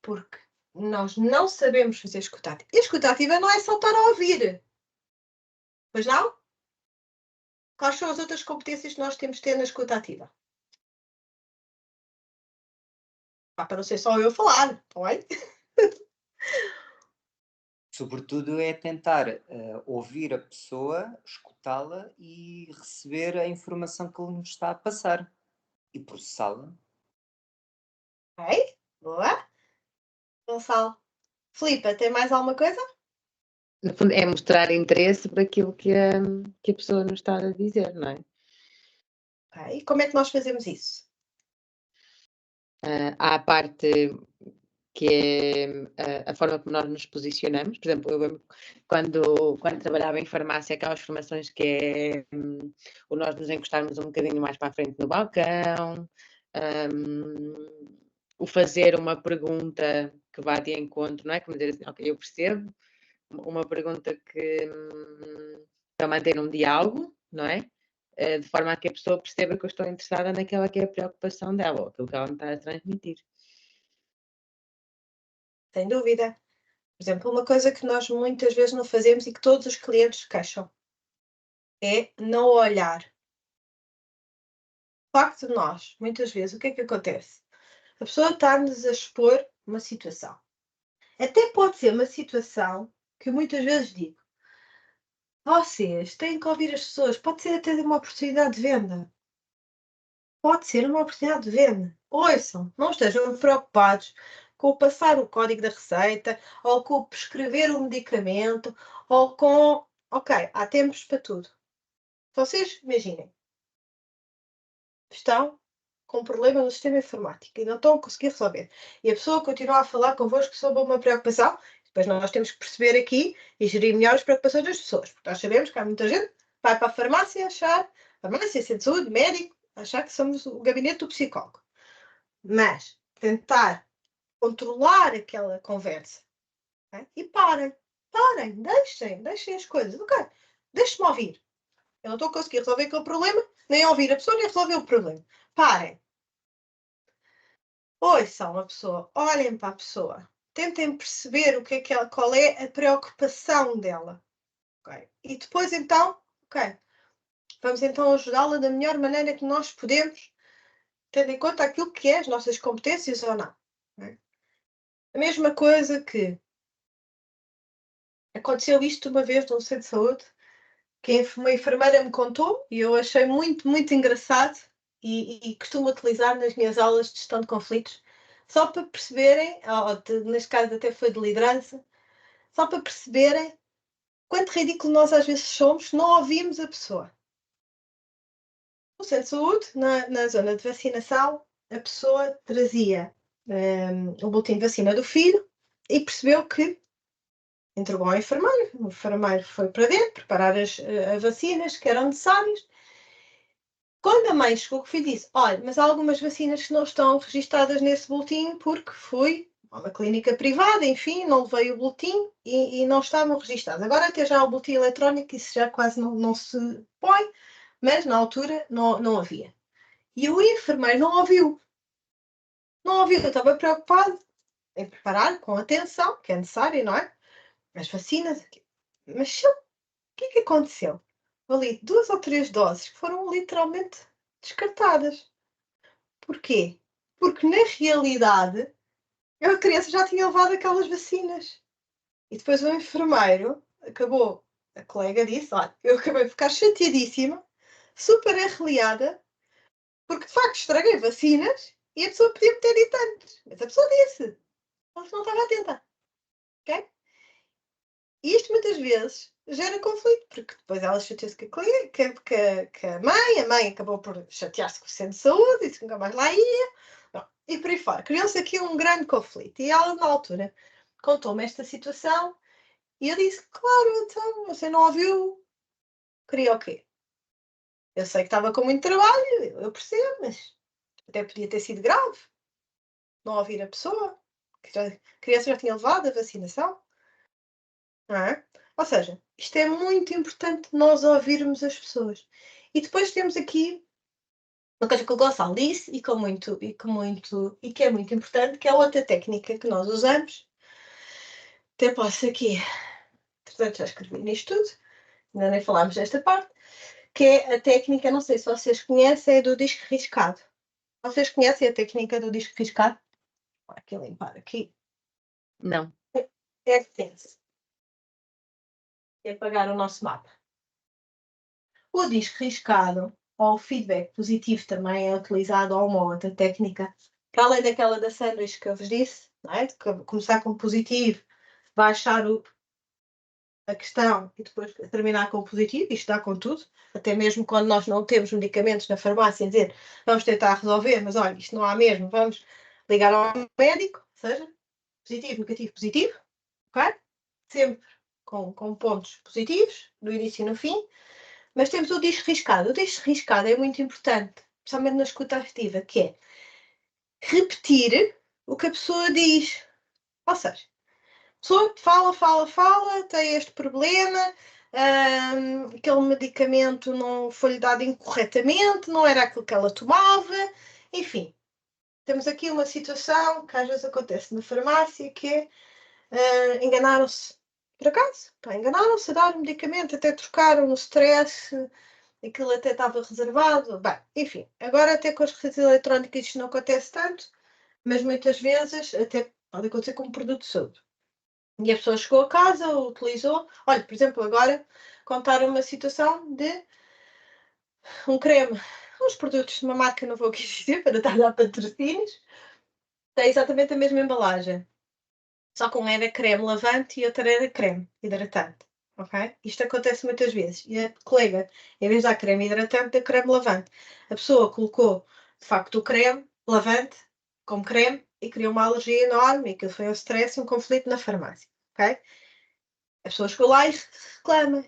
Porque nós não sabemos fazer escuta ativa. E a escuta ativa não é só estar a ouvir. Pois não? Quais são as outras competências que nós temos de ter na escuta ativa? Para não ser só eu a falar, não é? Sobretudo é tentar ouvir a pessoa, escutá-la e receber a informação que ele nos está a passar e processá-la. Ok, boa. Gonçalo. Filipa, tem mais alguma coisa? No fundo, é mostrar interesse por aquilo que a pessoa nos está a dizer, não é? Ok, e como é que nós fazemos isso? Há a parte que é a forma como nós nos posicionamos. Por exemplo, eu lembro quando trabalhava em farmácia, aquelas formações que é o nós nos encostarmos um bocadinho mais para a frente no balcão, o fazer uma pergunta que vá de encontro, não é? Como dizer assim, ok, eu percebo, uma pergunta que para manter um diálogo, não é? De forma a que a pessoa perceba que eu estou interessada naquela que é a preocupação dela, ou aquilo que ela me está a transmitir. Sem dúvida. Por exemplo, uma coisa que nós muitas vezes não fazemos e que todos os clientes queixam é não olhar. O facto de nós, muitas vezes, o que é que acontece? A pessoa está-nos a expor uma situação. Até pode ser uma situação que eu muitas vezes digo: vocês têm que ouvir as pessoas, pode ser até uma oportunidade de venda. Pode ser uma oportunidade de venda. Ouçam, não estejam preocupados com o passar o código da receita, ou com o prescrever o medicamento, ou com... Ok, há tempos para tudo. Vocês, imaginem, estão com um problema no sistema informático e não estão a conseguir resolver. E a pessoa continua a falar convosco sobre uma preocupação, depois nós temos que perceber aqui e gerir melhor as preocupações das pessoas, porque nós sabemos que há muita gente que vai para a farmácia achar, farmácia, centro de saúde, médico, achar que somos o gabinete do psicólogo. Mas tentar controlar aquela conversa, né? E parem, deixem as coisas. Ok, deixe-me ouvir. Eu não estou a conseguir resolver aquele problema, nem ouvir a pessoa, nem resolver o problema. Parem. Ouçam a pessoa, olhem para a pessoa. Tentem perceber o que é ela, qual é a preocupação dela. Okay? E depois então, ok, vamos então ajudá-la da melhor maneira que nós podemos, tendo em conta aquilo que é as nossas competências ou não. Okay? A mesma coisa que aconteceu isto uma vez num centro de saúde, que uma enfermeira me contou e eu achei muito, muito engraçado e costumo utilizar nas minhas aulas de gestão de conflitos, só para perceberem, neste caso até foi de liderança, só para perceberem quanto ridículo nós às vezes somos se não ouvimos a pessoa. No centro de saúde, na zona de vacinação, a pessoa trazia o boletim de vacina do filho e percebeu que entregou ao enfermeiro. O enfermeiro foi para dentro preparar as vacinas que eram necessárias. Quando a mãe chegou, o filho disse: olha, mas há algumas vacinas que não estão registadas nesse boletim porque fui a uma clínica privada, enfim, não levei o boletim e não estavam registados. Agora até já o boletim eletrónico, isso já quase não se põe, mas na altura não havia. E o enfermeiro não ouviu. Não ouviu, eu estava preocupado em preparar com atenção, que é necessário, não é? As vacinas. Mas o que é que aconteceu? Ali 2 ou 3 doses que foram literalmente descartadas. Porquê? Porque na realidade a criança já tinha levado aquelas vacinas. E depois o enfermeiro acabou, a colega disse, olha, eu acabei de ficar chateadíssima, super arreliada, porque de facto estraguei vacinas e a pessoa podia-me ter dito antes. Mas a pessoa disse, ela não estava atenta. Ok? E isto muitas vezes gera conflito, porque depois ela chateou-se com a mãe acabou por chatear-se com o centro de saúde, disse que nunca mais lá ia, e por aí fora. Criou-se aqui um grande conflito. E ela, na altura, contou-me esta situação e eu disse, claro, então, você não ouviu? Queria o quê? Eu sei que estava com muito trabalho, eu percebo, mas até podia ter sido grave. Não ouvir a pessoa, que a criança já tinha levado a vacinação. Não é? Ou seja, isto é muito importante nós ouvirmos as pessoas. E depois temos aqui uma coisa que o Gonçalo disse e que é muito importante, que é outra técnica que nós usamos. Até posso aqui, portanto já escrevi nisto tudo, ainda nem falámos desta parte, que é a técnica, não sei se vocês conhecem, é do disco riscado. Vocês conhecem a técnica do disco riscado? Vou aqui limpar aqui. Não. É extenso. É apagar o nosso mapa. O disco riscado, ou o feedback positivo também é utilizado, ou uma outra técnica, para além daquela da sanduíche que eu vos disse, não é? De começar com positivo, baixar a questão e depois terminar com o positivo, isto dá com tudo, até mesmo quando nós não temos medicamentos na farmácia, dizer, vamos tentar resolver, mas olha, isto não há mesmo, vamos ligar ao médico, ou seja, positivo, negativo, positivo, ok? Sempre com pontos positivos, no início e no fim. Mas temos o disco riscado. O disco riscado é muito importante, principalmente na escuta ativa, que é repetir o que a pessoa diz. Ou seja, a pessoa fala, tem este problema, aquele medicamento não foi-lhe dado incorretamente, não era aquilo que ela tomava, enfim. Temos aqui uma situação que às vezes acontece na farmácia, que é enganaram-se. Por acaso, enganaram-se a dar o medicamento, até trocaram no stress, aquilo até estava reservado. Bem, enfim, agora até com as receitas eletrónicas isto não acontece tanto, mas muitas vezes até pode acontecer com um produto de saúde. E a pessoa chegou a casa, utilizou. Olha, por exemplo, agora contaram uma situação de um creme, uns produtos de uma marca, não vou aqui dizer, para dar patrocínios, tem exatamente a mesma embalagem. Só que um era creme lavante e outro era creme hidratante. Ok? Isto acontece muitas vezes. E a colega, em vez de dar creme hidratante, dá creme lavante. A pessoa colocou, de facto, o creme lavante como creme e criou uma alergia enorme. E aquilo foi um stress e um conflito na farmácia. Ok? A pessoa chegou lá e reclama.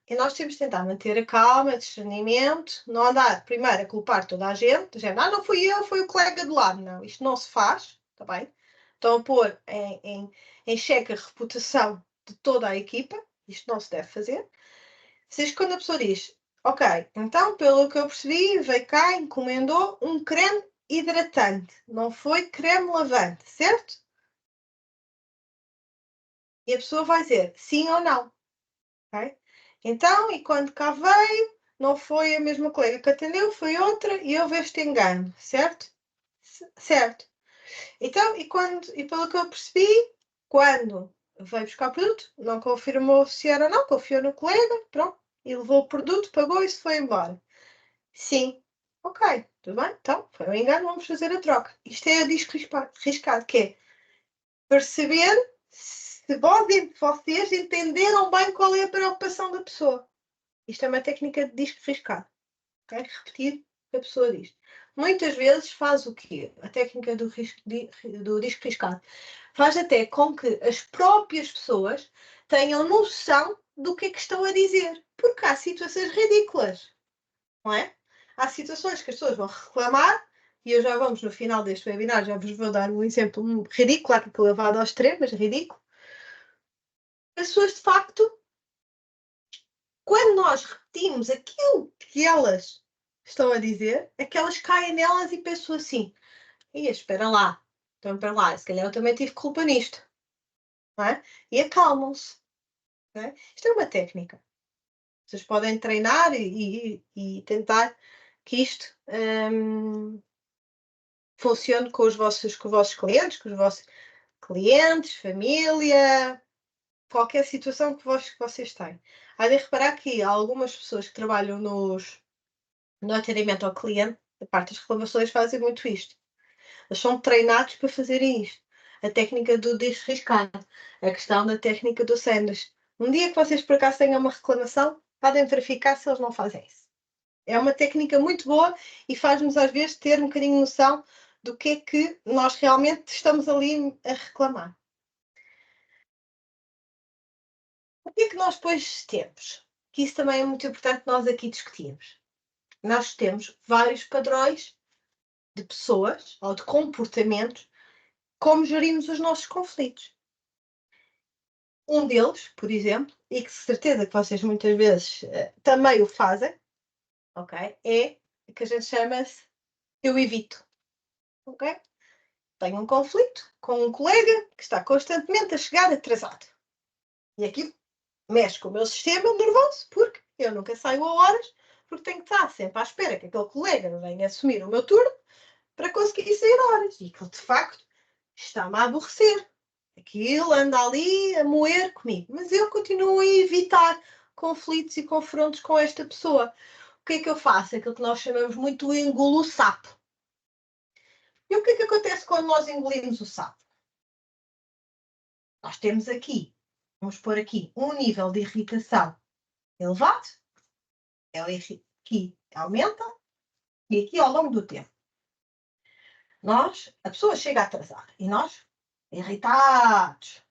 E nós temos de tentar manter a calma, o discernimento, não andar primeiro a culpar toda a gente, dizendo, não fui eu, foi o colega do lado. Não, isto não se faz. Está bem? Estão a pôr em xeque a reputação de toda a equipa. Isto não se deve fazer. Vocês, quando a pessoa diz, ok, então, pelo que eu percebi, veio cá, encomendou um creme hidratante. Não foi creme lavante, certo? E a pessoa vai dizer sim ou não. Okay? Então, e quando cá veio, não foi a mesma colega que atendeu, foi outra e houve este engano, certo? Certo. Então, e pelo que eu percebi, quando veio buscar o produto, não confirmou se era ou não, confiou no colega, pronto, e levou o produto, pagou e se foi embora. Sim. Ok, tudo bem, então, foi um engano, vamos fazer a troca. Isto é a disco riscado, que é perceber se vocês entenderam bem qual é a preocupação da pessoa. Isto é uma técnica de disco riscado. Okay? Repetir o que a pessoa diz. muitas vezes faz o quê? A técnica do disco riscado faz até com que as próprias pessoas tenham noção do que é que estão a dizer, porque há situações ridículas, não é? Há situações que as pessoas vão reclamar, e eu já vamos no final deste webinar, já vos vou dar um exemplo ridículo, claro que levado ao extremo, mas ridículo. As pessoas, de facto, quando nós repetimos aquilo que elas estão a dizer, é que elas caem nelas e pensam assim, espera lá, então para lá, se calhar eu também tive culpa nisto, não é? E acalmam-se. Não é? Isto é uma técnica. Vocês podem treinar e tentar que isto funcione com os vossos clientes, família, qualquer situação que vocês têm. Há de reparar que há algumas pessoas que trabalham no atendimento ao cliente, a parte das reclamações, fazem muito isto. Eles são treinados para fazerem isto. A técnica do desriscar, a questão da técnica do Sanders. Um dia que vocês por acaso tenham uma reclamação, podem verificar se eles não fazem isso. É uma técnica muito boa e faz-nos às vezes ter um bocadinho noção do que é que nós realmente estamos ali a reclamar. O que é que nós depois temos? Que isso também é muito importante nós aqui discutirmos. Nós temos vários padrões de pessoas ou de comportamentos como gerimos os nossos conflitos. Um deles, por exemplo, e que de certeza que vocês muitas vezes também o fazem, ok? É que a gente chama-se eu evito, ok? Tenho um conflito com um colega que está constantemente a chegar atrasado. E aquilo mexe com o meu sistema nervoso, porque eu nunca saio a horas, porque tenho que estar sempre à espera que aquele colega venha assumir o meu turno para conseguir sair a horas. E aquilo, de facto, está-me a aborrecer. Aquilo anda ali a moer comigo. Mas eu continuo a evitar conflitos e confrontos com esta pessoa. O que é que eu faço? Aquilo que nós chamamos muito de engulo o sapo. E o que é que acontece quando nós engolimos o sapo? Nós temos aqui, vamos pôr aqui, um nível de irritação elevado. Aqui aumenta e aqui ao longo do tempo. A pessoa chega atrasada e nós, irritados,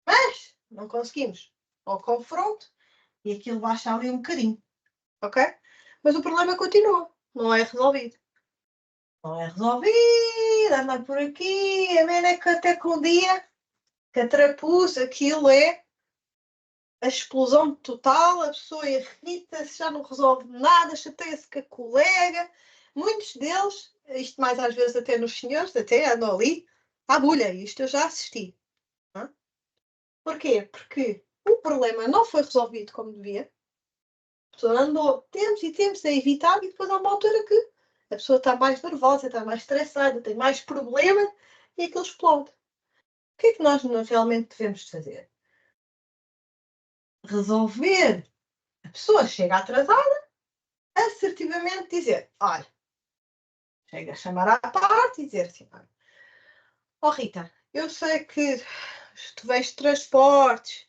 mas não conseguimos ao confronto e aquilo baixa ali um bocadinho, ok? Mas o problema continua, não é resolvido. Não é resolvido, anda por aqui, a menos é que até que um dia, que atrapuz, aquilo é a explosão total, a pessoa irrita-se, já não resolve nada, chateia-se com a colega. Muitos deles, isto mais às vezes até nos senhores, até andam ali à bulha, isto eu já assisti. Não é? Porquê? Porque o problema não foi resolvido como devia. A pessoa andou tempos e tempos a evitar e depois há uma altura que a pessoa está mais nervosa, está mais estressada, tem mais problema e aquilo explode. O que é que nós realmente devemos fazer? Resolver. A pessoa chega atrasada, assertivamente dizer, olha, chega a chamar à parte e dizer assim, oh Rita, eu sei que tu vens de transportes,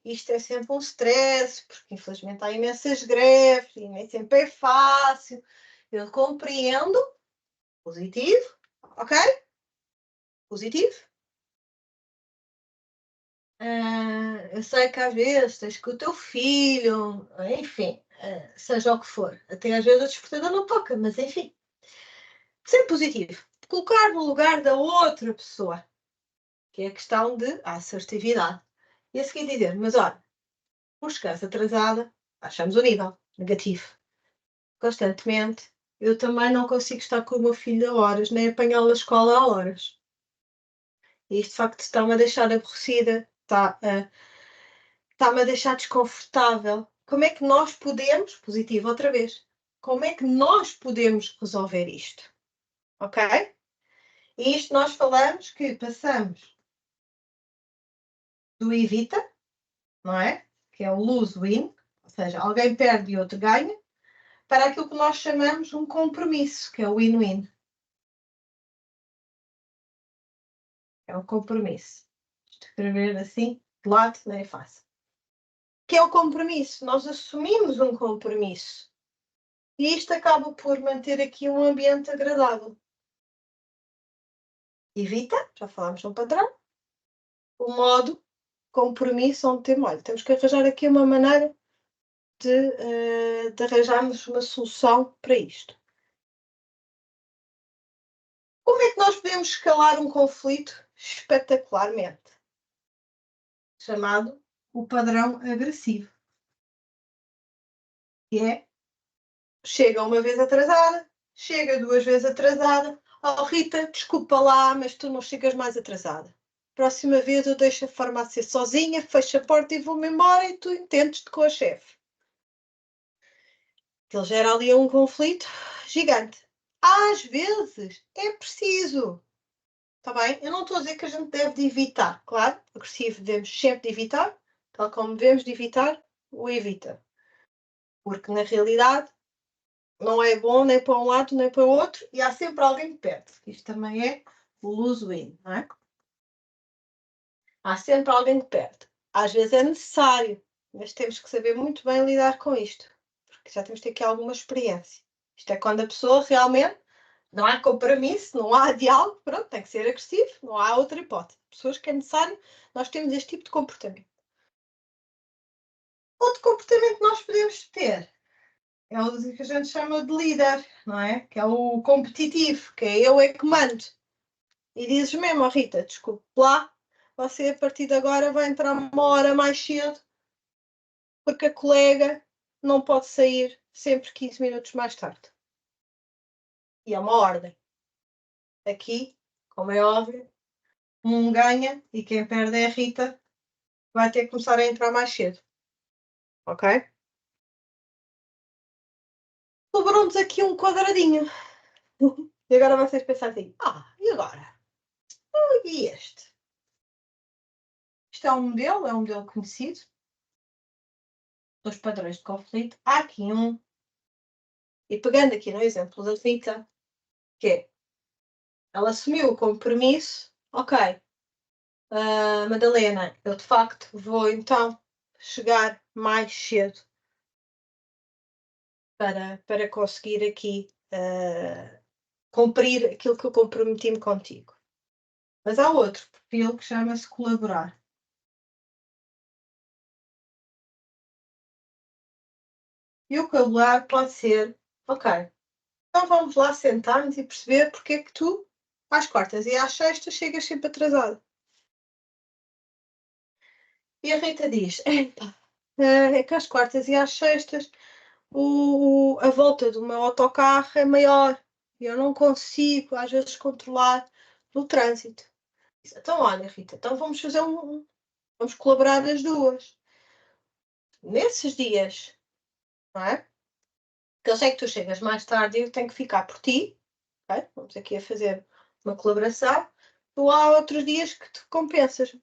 isto é sempre um stress, porque infelizmente há imensas greves e nem sempre é fácil. Eu compreendo. Positivo, ok? Positivo. Eu sei que às vezes tens com o teu filho, enfim, seja o que for. Até às vezes o despertador não toca, mas enfim. Ser positivo. Colocar no lugar da outra pessoa, que é a questão de assertividade. E a seguir dizer, mas olha, por chegares atrasada, achamos o nível negativo. Constantemente, eu também não consigo estar com o meu filho a horas, nem apanhá-lo na escola a horas. E isto de facto está-me a deixar aborrecida, está-me a deixar desconfortável. Como é que nós podemos, positivo outra vez, como é que nós podemos resolver isto? Ok? E isto nós falamos que passamos do evita, não é? Que é o lose-win, ou seja, alguém perde e outro ganha, para aquilo que nós chamamos um compromisso, que é o win-win. É um compromisso. Escrever assim, de lado, não é fácil. Que é o compromisso. Nós assumimos um compromisso. E isto acaba por manter aqui um ambiente agradável. Evita, já falámos no padrão, o modo compromisso onde temos que arranjar aqui uma maneira de arranjarmos uma solução para isto. Como é que nós podemos escalar um conflito espetacularmente? Chamado o padrão agressivo. Que é, chega uma vez atrasada, chega 2 vezes atrasada. Oh, Rita, desculpa lá, mas tu não chegas mais atrasada. Próxima vez eu deixo a farmácia sozinha, fecho a porta e vou-me embora e tu entendes-te com a chefe. Ele gera ali um conflito gigante. Às vezes é preciso. Está bem? Eu não estou a dizer que a gente deve de evitar. Claro, agressivo devemos sempre de evitar, tal como devemos de evitar o evita. Porque na realidade não é bom nem para um lado nem para o outro e há sempre alguém que perde. Isto também é o lose-win, não é? Há sempre alguém que perde. Às vezes é necessário, mas temos que saber muito bem lidar com isto, porque já temos de ter aqui alguma experiência. Isto é quando a pessoa realmente não há compromisso, não há diálogo, pronto, tem que ser agressivo, não há outra hipótese. Pessoas que é necessário, nós temos este tipo de comportamento. Outro comportamento que nós podemos ter é o que a gente chama de líder, não é? Que é o competitivo, que é eu é que mando. E dizes mesmo, oh, Rita, desculpe lá, você a partir de agora vai entrar 1 hora mais cedo, porque a colega não pode sair sempre 15 minutos mais tarde. E é uma ordem. Aqui, como é óbvio, um ganha e quem perde é a Rita, vai ter que começar a entrar mais cedo. Ok? Sobrou-nos aqui um quadradinho. E agora vocês pensam assim, e agora? E este? Isto é um modelo conhecido, dos padrões de conflito. Há aqui um. E pegando aqui no exemplo da Rita, que é, ela assumiu o compromisso, ok, Madalena, eu de facto vou então chegar mais cedo para conseguir aqui cumprir aquilo que eu comprometi-me contigo. Mas há outro perfil que chama-se colaborar. E o colaborar pode ser, ok, então vamos lá sentar-nos e perceber porque é que tu, às quartas e às sextas, chegas sempre atrasado. E a Rita diz, é que às quartas e às sextas a volta do meu autocarro é maior e eu não consigo, às vezes, controlar o trânsito. Então, olha, Rita, então vamos fazer vamos colaborar as duas. Nesses dias, não é? Que eu sei que tu chegas mais tarde e eu tenho que ficar por ti, okay? Vamos aqui a fazer uma colaboração. Tu há outros dias que te compensas.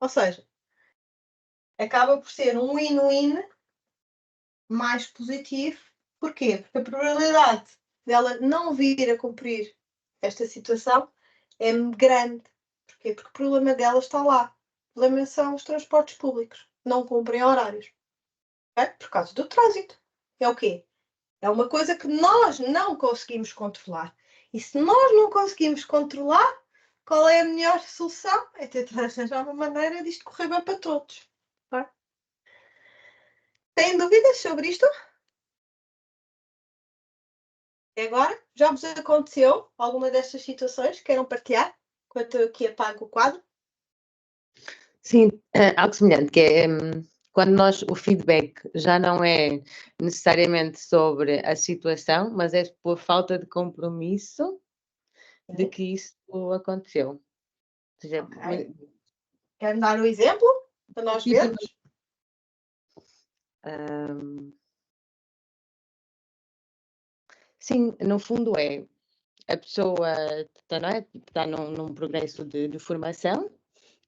Ou seja, acaba por ser um win-win mais positivo. Porquê? Porque a probabilidade dela não vir a cumprir esta situação é grande. Porquê? Porque o problema dela está lá. O problema são os transportes públicos. Não cumprem horários. Okay? Por causa do trânsito. É o quê? É uma coisa que nós não conseguimos controlar. E se nós não conseguimos controlar, qual é a melhor solução? É tentar arranjar uma maneira disto correr bem para todos. Tá? Têm dúvidas sobre isto? E agora? Já vos aconteceu alguma destas situações? Queiram partilhar? Enquanto eu aqui apago o quadro. Sim, algo semelhante, que é quando o feedback já não é necessariamente sobre a situação, mas é por falta de compromisso de que isso aconteceu. Ou seja, Okay. Querem dar o exemplo para nós vermos? Sim, no fundo a pessoa está num progresso de formação,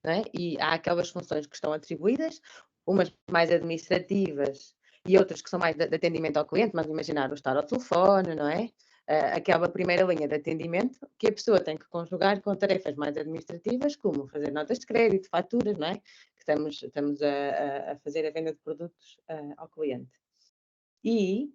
não é? E há aquelas funções que estão atribuídas, umas mais administrativas e outras que são mais de atendimento ao cliente, mas imaginar o estar ao telefone, não é? Aquela primeira linha de atendimento que a pessoa tem que conjugar com tarefas mais administrativas, como fazer notas de crédito, faturas, não é? Que estamos a fazer a venda de produtos ao cliente. E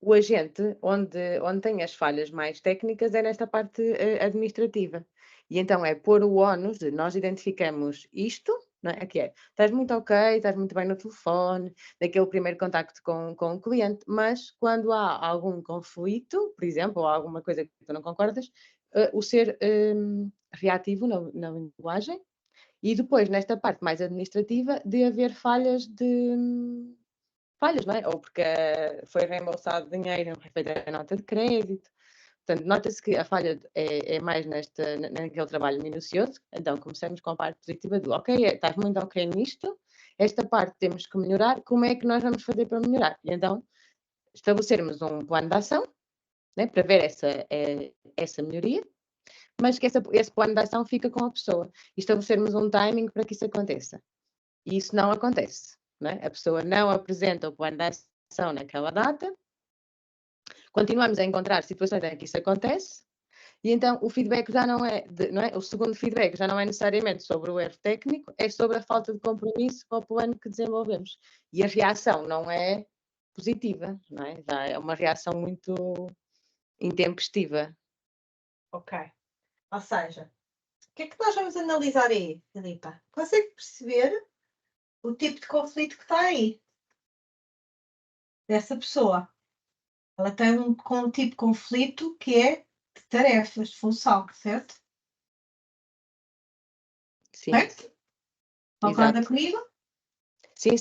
o agente, onde tem as falhas mais técnicas, é nesta parte administrativa. E então é pôr o ónus de nós identificamos isto, não é? Que é, estás muito ok, estás muito bem no telefone, daquele primeiro contacto com o cliente, mas quando há algum conflito, por exemplo, ou alguma coisa que tu não concordas, o ser reativo na linguagem, e depois, nesta parte mais administrativa, de haver falhas, não é? Ou porque foi reembolsado dinheiro, não foi feita a nota de crédito. Portanto, nota-se que a falha é mais naquele trabalho minucioso. Então, começamos com a parte positiva do ok, estás muito ok nisto, esta parte temos que melhorar, como é que nós vamos fazer para melhorar? E então, estabelecermos um plano de ação, né, para ver essa melhoria, mas que esse plano de ação fica com a pessoa. E estabelecermos um timing para que isso aconteça. E isso não acontece. Não é? A pessoa não apresenta o plano de ação naquela data, continuamos a encontrar situações em que isso acontece, e então o feedback já não é, o segundo feedback já não é necessariamente sobre o erro técnico, é sobre a falta de compromisso com o plano que desenvolvemos. E a reação não é positiva, não é? Já é uma reação muito intempestiva. Ok. Ou seja, o que é que nós vamos analisar aí, Filipa? Consegue perceber o tipo de conflito que está aí? Dessa pessoa. Ela tem um tipo de conflito que é de tarefas, de função, certo? Sim. Certo? Concorda Exato. comigo? Sim,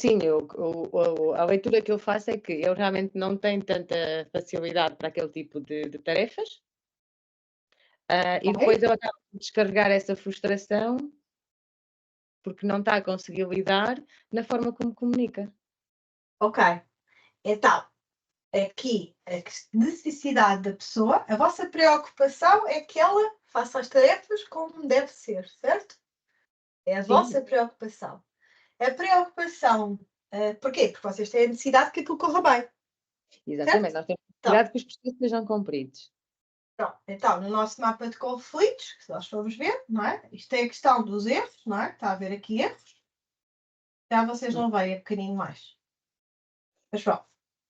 a leitura que eu faço é que ele realmente não tem tanta facilidade para aquele tipo de tarefas, e depois ele acaba por descarregar essa frustração porque não está a conseguir lidar na forma como comunica. Ok. Então, aqui a necessidade da pessoa, a vossa preocupação é que ela faça as tarefas como deve ser, certo? É a vossa preocupação. A preocupação, porquê? Porque vocês têm a necessidade que aquilo corra bem. Exatamente, Certo? nós temos necessidade que os processos sejam cumpridos. Pronto, então, no nosso mapa de conflitos, se nós formos ver, não é? Isto é a questão dos erros, não é? Está a haver aqui erros. Já vocês não veem, é pequenino mais. Mas pronto.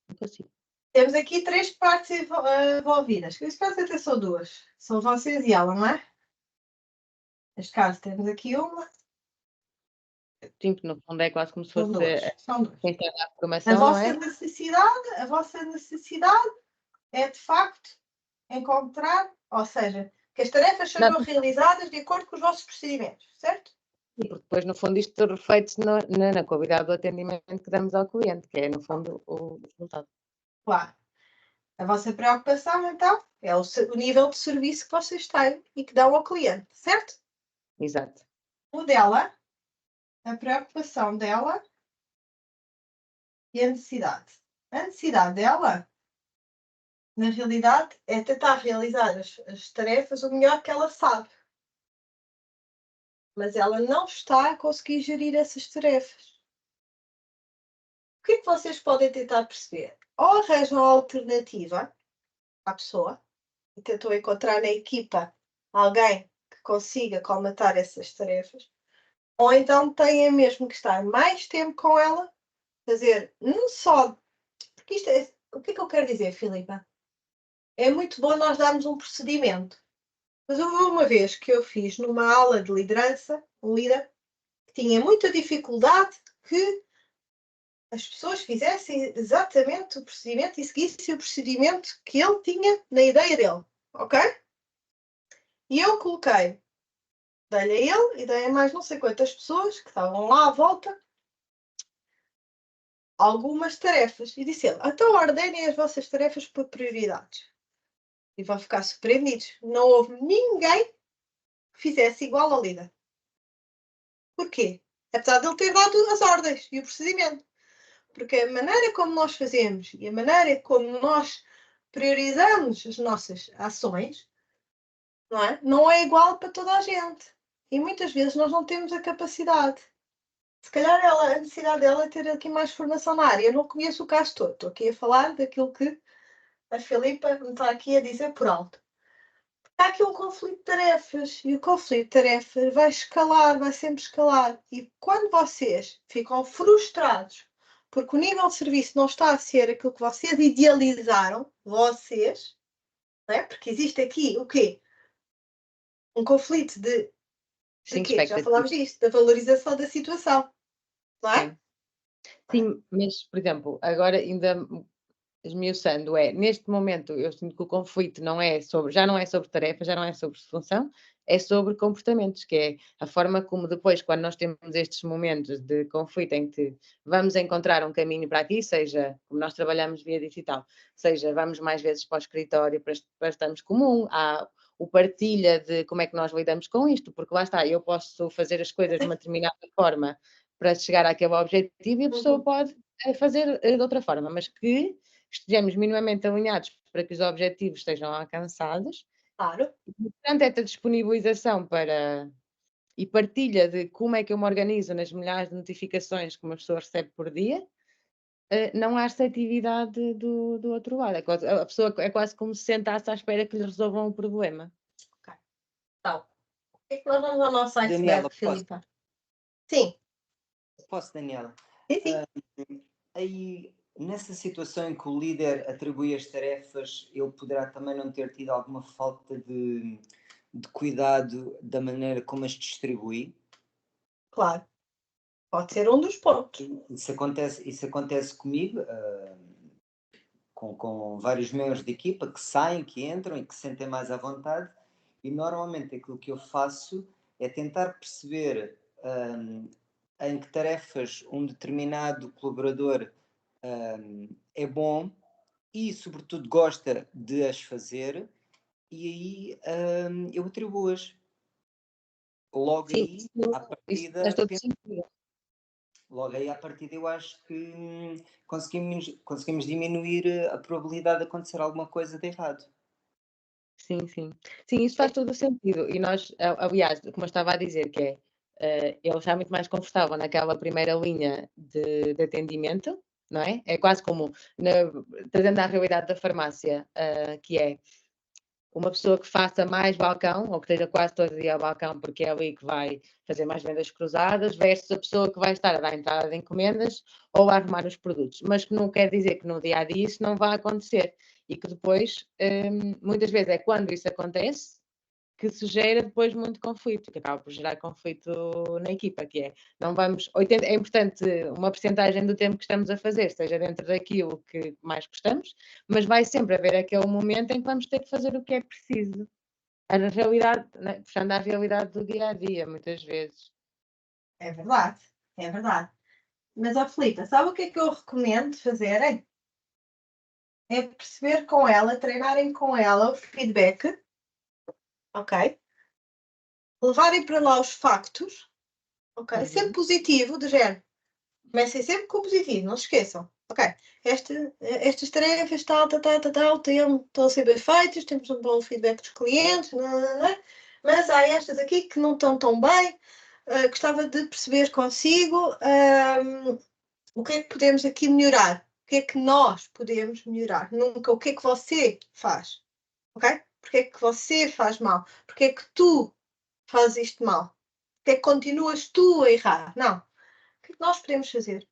Não consigo. Temos aqui 3 partes envolvidas. Neste caso até são 2. São vocês e ela, não é? Neste caso temos aqui uma. Sim, que no fundo é quase como se São fosse 2. São 2. quem tem a A formação, não vossa é? necessidade é de facto encontrar, ou seja, que as tarefas sejam realizadas de acordo com os vossos procedimentos, certo? E porque depois, no fundo, isto reflete-se na qualidade do atendimento que damos ao cliente, que é, no fundo, o resultado. Claro. A vossa preocupação, então, é o nível de serviço que vocês têm e que dão ao cliente, certo? Exato. O dela, a preocupação dela e a necessidade. A necessidade dela, na realidade, é tentar realizar as tarefas o melhor que ela sabe. Mas ela não está a conseguir gerir essas tarefas. O que é que vocês podem tentar perceber? Ou arranjam uma alternativa à pessoa e tentam encontrar na equipa alguém que consiga colmatar essas tarefas, ou então têm mesmo que estar mais tempo com ela, fazer não só. Porque isto é. O que é que eu quero dizer, Filipa? É muito bom nós darmos um procedimento. Mas houve uma vez que eu fiz numa aula de liderança, um líder que tinha muita dificuldade que as pessoas fizessem exatamente o procedimento e seguissem o procedimento que ele tinha na ideia dele, ok? E eu coloquei, dei-lhe a ele e dei a mais não sei quantas pessoas que estavam lá à volta algumas tarefas. E disse ele, então ordenem as vossas tarefas por prioridades. E vão ficar surpreendidos. Não houve ninguém que fizesse igual ao líder. Porquê? Apesar de ele ter dado as ordens e o procedimento. Porque a maneira como nós fazemos e a maneira como nós priorizamos as nossas ações, não é igual para toda a gente. E muitas vezes nós não temos a capacidade. Se calhar a necessidade dela é ter aqui mais formação na área. Eu não conheço o caso todo. Estou aqui a falar daquilo que a Filipa me está aqui a dizer por alto. há aqui um conflito de tarefas e o conflito de tarefas vai escalar, vai sempre escalar. E quando vocês ficam frustrados porque o nível de serviço não está a ser aquilo que vocês idealizaram, vocês, não é? Porque existe aqui o quê? Um conflito de Sim, quê? Já expectativa. falámos disto, da valorização da situação, não é? Sim, mas, por exemplo, agora ainda esmiuçando, neste momento eu sinto que o conflito já não é sobre tarefa, já não é sobre função, é sobre comportamentos, que é a forma como depois, quando nós temos estes momentos de conflito em que vamos encontrar um caminho para aqui, seja como nós trabalhamos via digital, seja vamos mais vezes para o escritório para estarmos comum, há o partilha de como é que nós lidamos com isto, porque lá está, eu posso fazer as coisas de uma determinada forma para chegar àquele objetivo e a pessoa pode fazer de outra forma, mas que estejamos minimamente alinhados para que os objetivos sejam alcançados. Claro. E, portanto, esta disponibilização e partilha de como é que eu me organizo nas milhares de notificações que uma pessoa recebe por dia, não há receptividade do outro lado. A pessoa é quase como se sentasse à espera que lhe resolvam o problema. Então, o que é que nós vamos ao nosso iceberg, Daniela, Filipa? Sim. Posso, Daniela? Sim. Aí, nessa situação em que o líder atribui as tarefas, ele poderá também não ter tido alguma falta de cuidado da maneira como as distribui? Claro. Pode ser um dos pontos. Isso acontece comigo, com vários membros de equipa que saem, que entram e que se sentem mais à vontade, e normalmente aquilo que eu faço é tentar perceber em que tarefas um determinado colaborador é bom e, sobretudo, gosta de as fazer, e aí eu atribuo-as. Logo Sim, aí, à partida, faz todo sentido. logo aí, à partida, eu acho que conseguimos diminuir a probabilidade de acontecer alguma coisa de errado. Sim, sim. Sim, isso faz todo o sentido. E nós, aliás, como eu estava a dizer, que ele está muito mais confortável naquela primeira linha de atendimento, não é? É quase como, trazendo à realidade da farmácia, que é uma pessoa que faça mais balcão, ou que esteja quase todo dia ao balcão, porque é ali que vai fazer mais vendas cruzadas, versus a pessoa que vai estar a dar entrada de encomendas ou a arrumar os produtos. Mas que não quer dizer que no dia a dia isso não vai acontecer. E que depois, muitas vezes, é quando isso acontece que se gera depois muito conflito, que acaba por gerar conflito na equipa, que é, não vamos, é importante uma percentagem do tempo que estamos a fazer, seja dentro daquilo que mais gostamos, mas vai sempre haver aquele momento em que vamos ter que fazer o que é preciso. A realidade, né, puxando à realidade do dia a dia, muitas vezes. É verdade, é verdade. Mas, ó Filipa, sabe o que é que eu recomendo fazerem? É perceber com ela, treinarem com ela o feedback, ok? Levarem para lá os factos, ok? Sempre positivo, de género. Comecem sempre com positivo, não se esqueçam. Ok, estas tarefas, tal, estão a ser bem feitas, temos um bom feedback dos clientes, mas há estas aqui que não estão tão bem. Gostava de perceber consigo o que é que podemos aqui melhorar. O que é que nós podemos melhorar? Nunca o que é que você faz. Ok? Porque é que você faz mal? Porque é que tu fazes isto mal? Porque é que continuas tu a errar? Não. O que é que nós podemos fazer?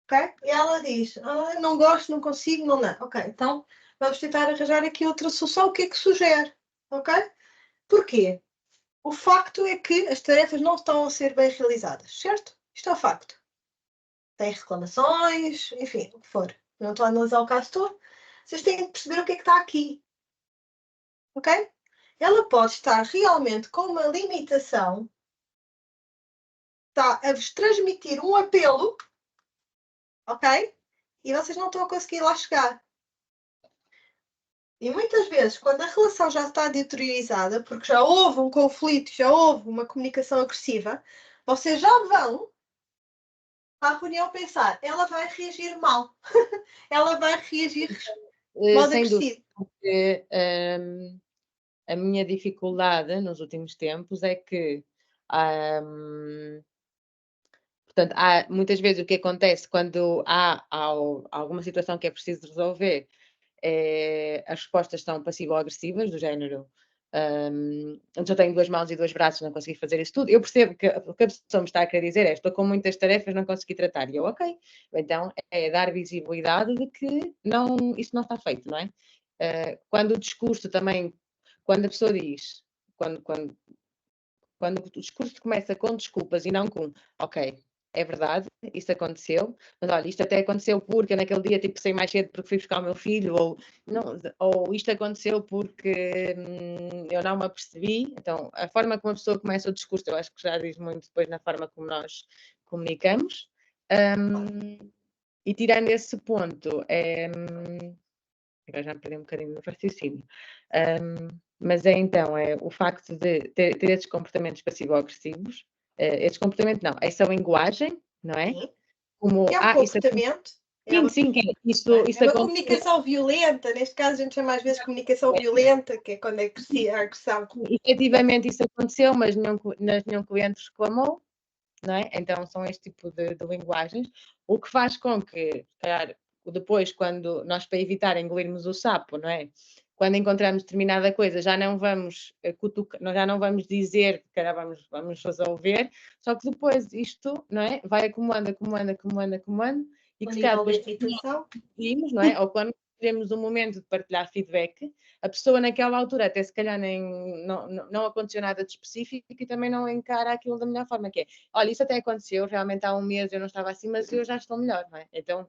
Ok? E ela diz, não gosto, não consigo, não. Ok, então vamos tentar arranjar aqui outra solução. O que é que sugere? Ok? Porquê? O facto é que as tarefas não estão a ser bem realizadas, certo? Isto é o facto. Tem reclamações, enfim, o que for. Não estou a analisar o caso todo. Vocês têm de perceber o que é que está aqui. Ok? Ela pode estar realmente com uma limitação, está a vos transmitir um apelo, ok? E vocês não estão a conseguir lá chegar. E muitas vezes, quando a relação já está deteriorizada, porque já houve um conflito, já houve uma comunicação agressiva, vocês já vão à reunião pensar, ela vai reagir mal. Ela vai reagir modo Sem agressivo. dúvida, porque a minha dificuldade nos últimos tempos é que portanto, muitas vezes o que acontece quando há alguma situação que é preciso resolver, as respostas são passivo-agressivas, do género, eu tenho 2 mãos e 2 braços, não consegui fazer isso tudo. Eu percebo que o que a pessoa me está a querer dizer é: estou com muitas tarefas, não consegui tratar. E eu, ok. Então, é dar visibilidade de que isso não está feito, não é? Quando o discurso também, quando a pessoa diz, quando o discurso começa com desculpas e não com, ok, é verdade, isso aconteceu, mas olha, isto até aconteceu porque naquele dia tipo saí mais cedo porque fui buscar o meu filho, ou isto aconteceu porque eu não me apercebi. Então, a forma como a pessoa começa o discurso, eu acho que já diz muito depois na forma como nós comunicamos. E tirando esse ponto, agora já me perdi um bocadinho no raciocínio. Mas então, é o facto de ter esses comportamentos passivo-agressivos, esse comportamento não, essa linguagem, não é? Sim. Como, Que é um comportamento. sim, que isso É uma acontece. comunicação violenta, neste caso a gente chama às vezes comunicação violenta, que é quando é a agressão. Efetivamente isso aconteceu, mas nenhum cliente reclamou, não é? Então são este tipo de linguagens, o que faz com que, calhar, depois, quando nós, para evitar engolirmos o sapo, não é? Quando encontramos determinada coisa, já não vamos já não vamos dizer que calhar vamos resolver, só que depois isto, não é? Vai acumulando, e que se calhar depois pedimos, não é? Ou quando temos um momento de partilhar feedback, a pessoa naquela altura até se calhar não aconteceu nada de específico e também não encara aquilo da melhor forma, que é, olha, isso até aconteceu, realmente há um mês eu não estava assim, mas eu já estou melhor, não é? Então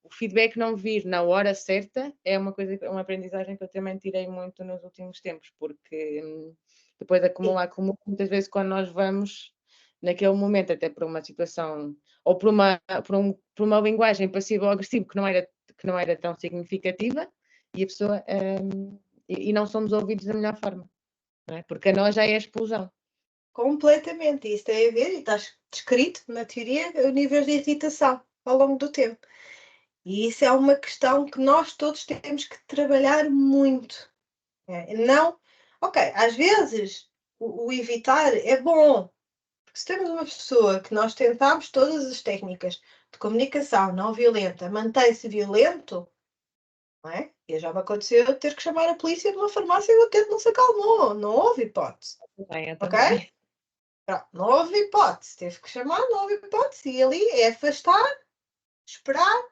o feedback não vir na hora certa é uma aprendizagem que eu também tirei muito nos últimos tempos, porque depois acumula muitas vezes quando nós vamos naquele momento, até por uma situação ou por uma linguagem passivo-agressiva que não era tão significativa, e a pessoa e não somos ouvidos da melhor forma, não é? Porque a nós já é a explosão. Completamente, isso tem a ver, e está descrito na teoria, o nível de irritação ao longo do tempo. E isso é uma questão que nós todos temos que trabalhar muito. Não, ok, às vezes o evitar é bom, porque se temos uma pessoa que nós tentamos todas as técnicas de comunicação não violenta, mantém-se violento, não é? E já me aconteceu eu ter que chamar a polícia de uma farmácia e o utente não se acalmou, não houve hipótese. Ok? Pronto, não houve hipótese, teve que chamar, não houve hipótese, e ali é afastar, esperar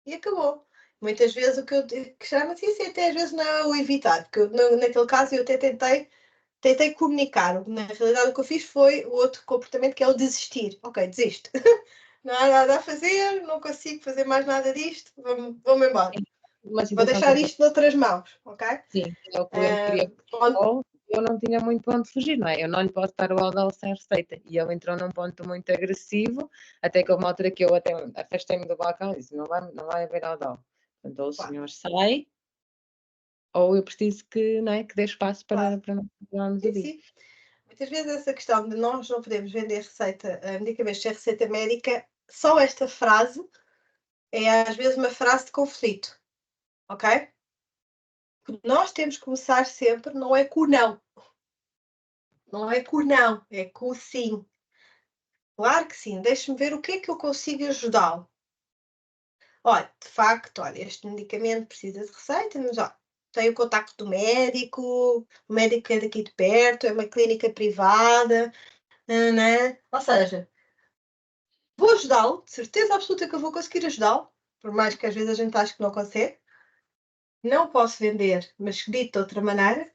e acabou. Muitas vezes o que eu chamo-se isso, até às vezes não é o evitar, porque naquele caso eu até tentei comunicar. Na realidade o que eu fiz foi o outro comportamento, que é o desistir. Ok, desisto. Não há nada a fazer, não consigo fazer mais nada disto, vou-me embora. Vou deixar isto noutras mãos, ok? Sim, é o cliente queria eu não tinha muito para onde fugir, não é? Eu não lhe posso dar o Aldol sem receita. E ele entrou num ponto muito agressivo, até que houve uma altura que eu até afastei-me do balcão e disse, não vai haver Aldol. Portanto, ou o senhor sai, ou eu preciso que, não é, que dê espaço para não falarmos o dia. Muitas vezes essa questão de nós não podemos vender receita, medicamentos sem receita médica, só esta frase é às vezes uma frase de conflito, ok? Nós temos que começar sempre, não é com o não. Não é com o não, é com o sim. Claro que sim, deixe-me ver o que é que eu consigo ajudá-lo. Olha, de facto, olha, este medicamento precisa de receita, mas olha, tem o contacto do médico, o médico é daqui de perto, é uma clínica privada, né? Ou seja, vou ajudá-lo, de certeza absoluta que eu vou conseguir ajudá-lo, por mais que às vezes a gente ache que não consegue. Não posso vender, mas dito de outra maneira,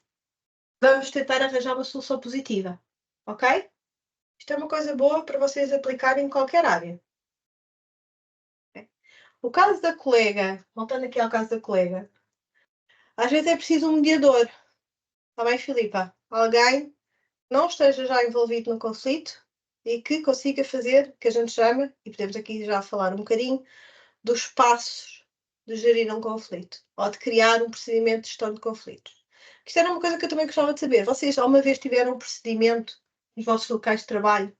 vamos tentar arranjar uma solução positiva, ok? Isto é uma coisa boa para vocês aplicarem em qualquer área. O caso da colega, voltando aqui ao caso da colega, às vezes é preciso um mediador. Está bem, Filipa? Alguém que não esteja já envolvido no conflito e que consiga fazer o que a gente chama, e podemos aqui já falar um bocadinho, dos passos de gerir um conflito ou de criar um procedimento de gestão de conflitos. Isto era uma coisa que eu também gostava de saber. Vocês alguma vez tiveram um procedimento nos vossos locais de trabalho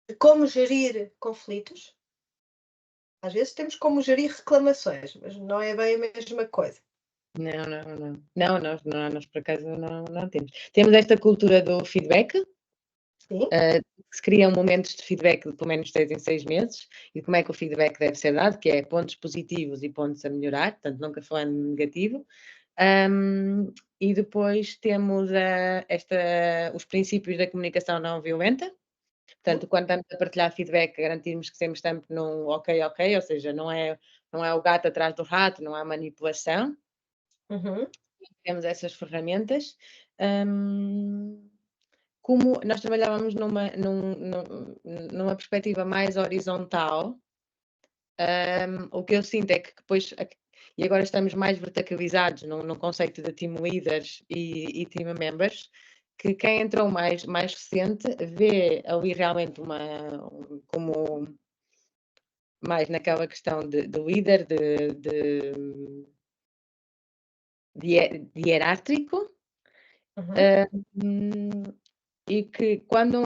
de como gerir conflitos? Às vezes temos como gerir reclamações, mas não é bem a mesma coisa. Não, nós por acaso não temos. Temos esta cultura do feedback, que se criam momentos de feedback de pelo menos 6 em 6 meses, e como é que o feedback deve ser dado, que é pontos positivos e pontos a melhorar, portanto nunca falando negativo. E depois temos os princípios da comunicação não violenta. Portanto, quando estamos a partilhar feedback, garantirmos que sempre estamos num ok, ou seja, não é o gato atrás do rato, não há manipulação. Uhum. Temos essas ferramentas. Como nós trabalhávamos numa perspectiva mais horizontal, o que eu sinto é que depois, e agora estamos mais verticalizados no conceito de team leaders e team members, que quem entrou mais recente vê ali realmente como mais naquela questão de líder, de hierárquico, e que quando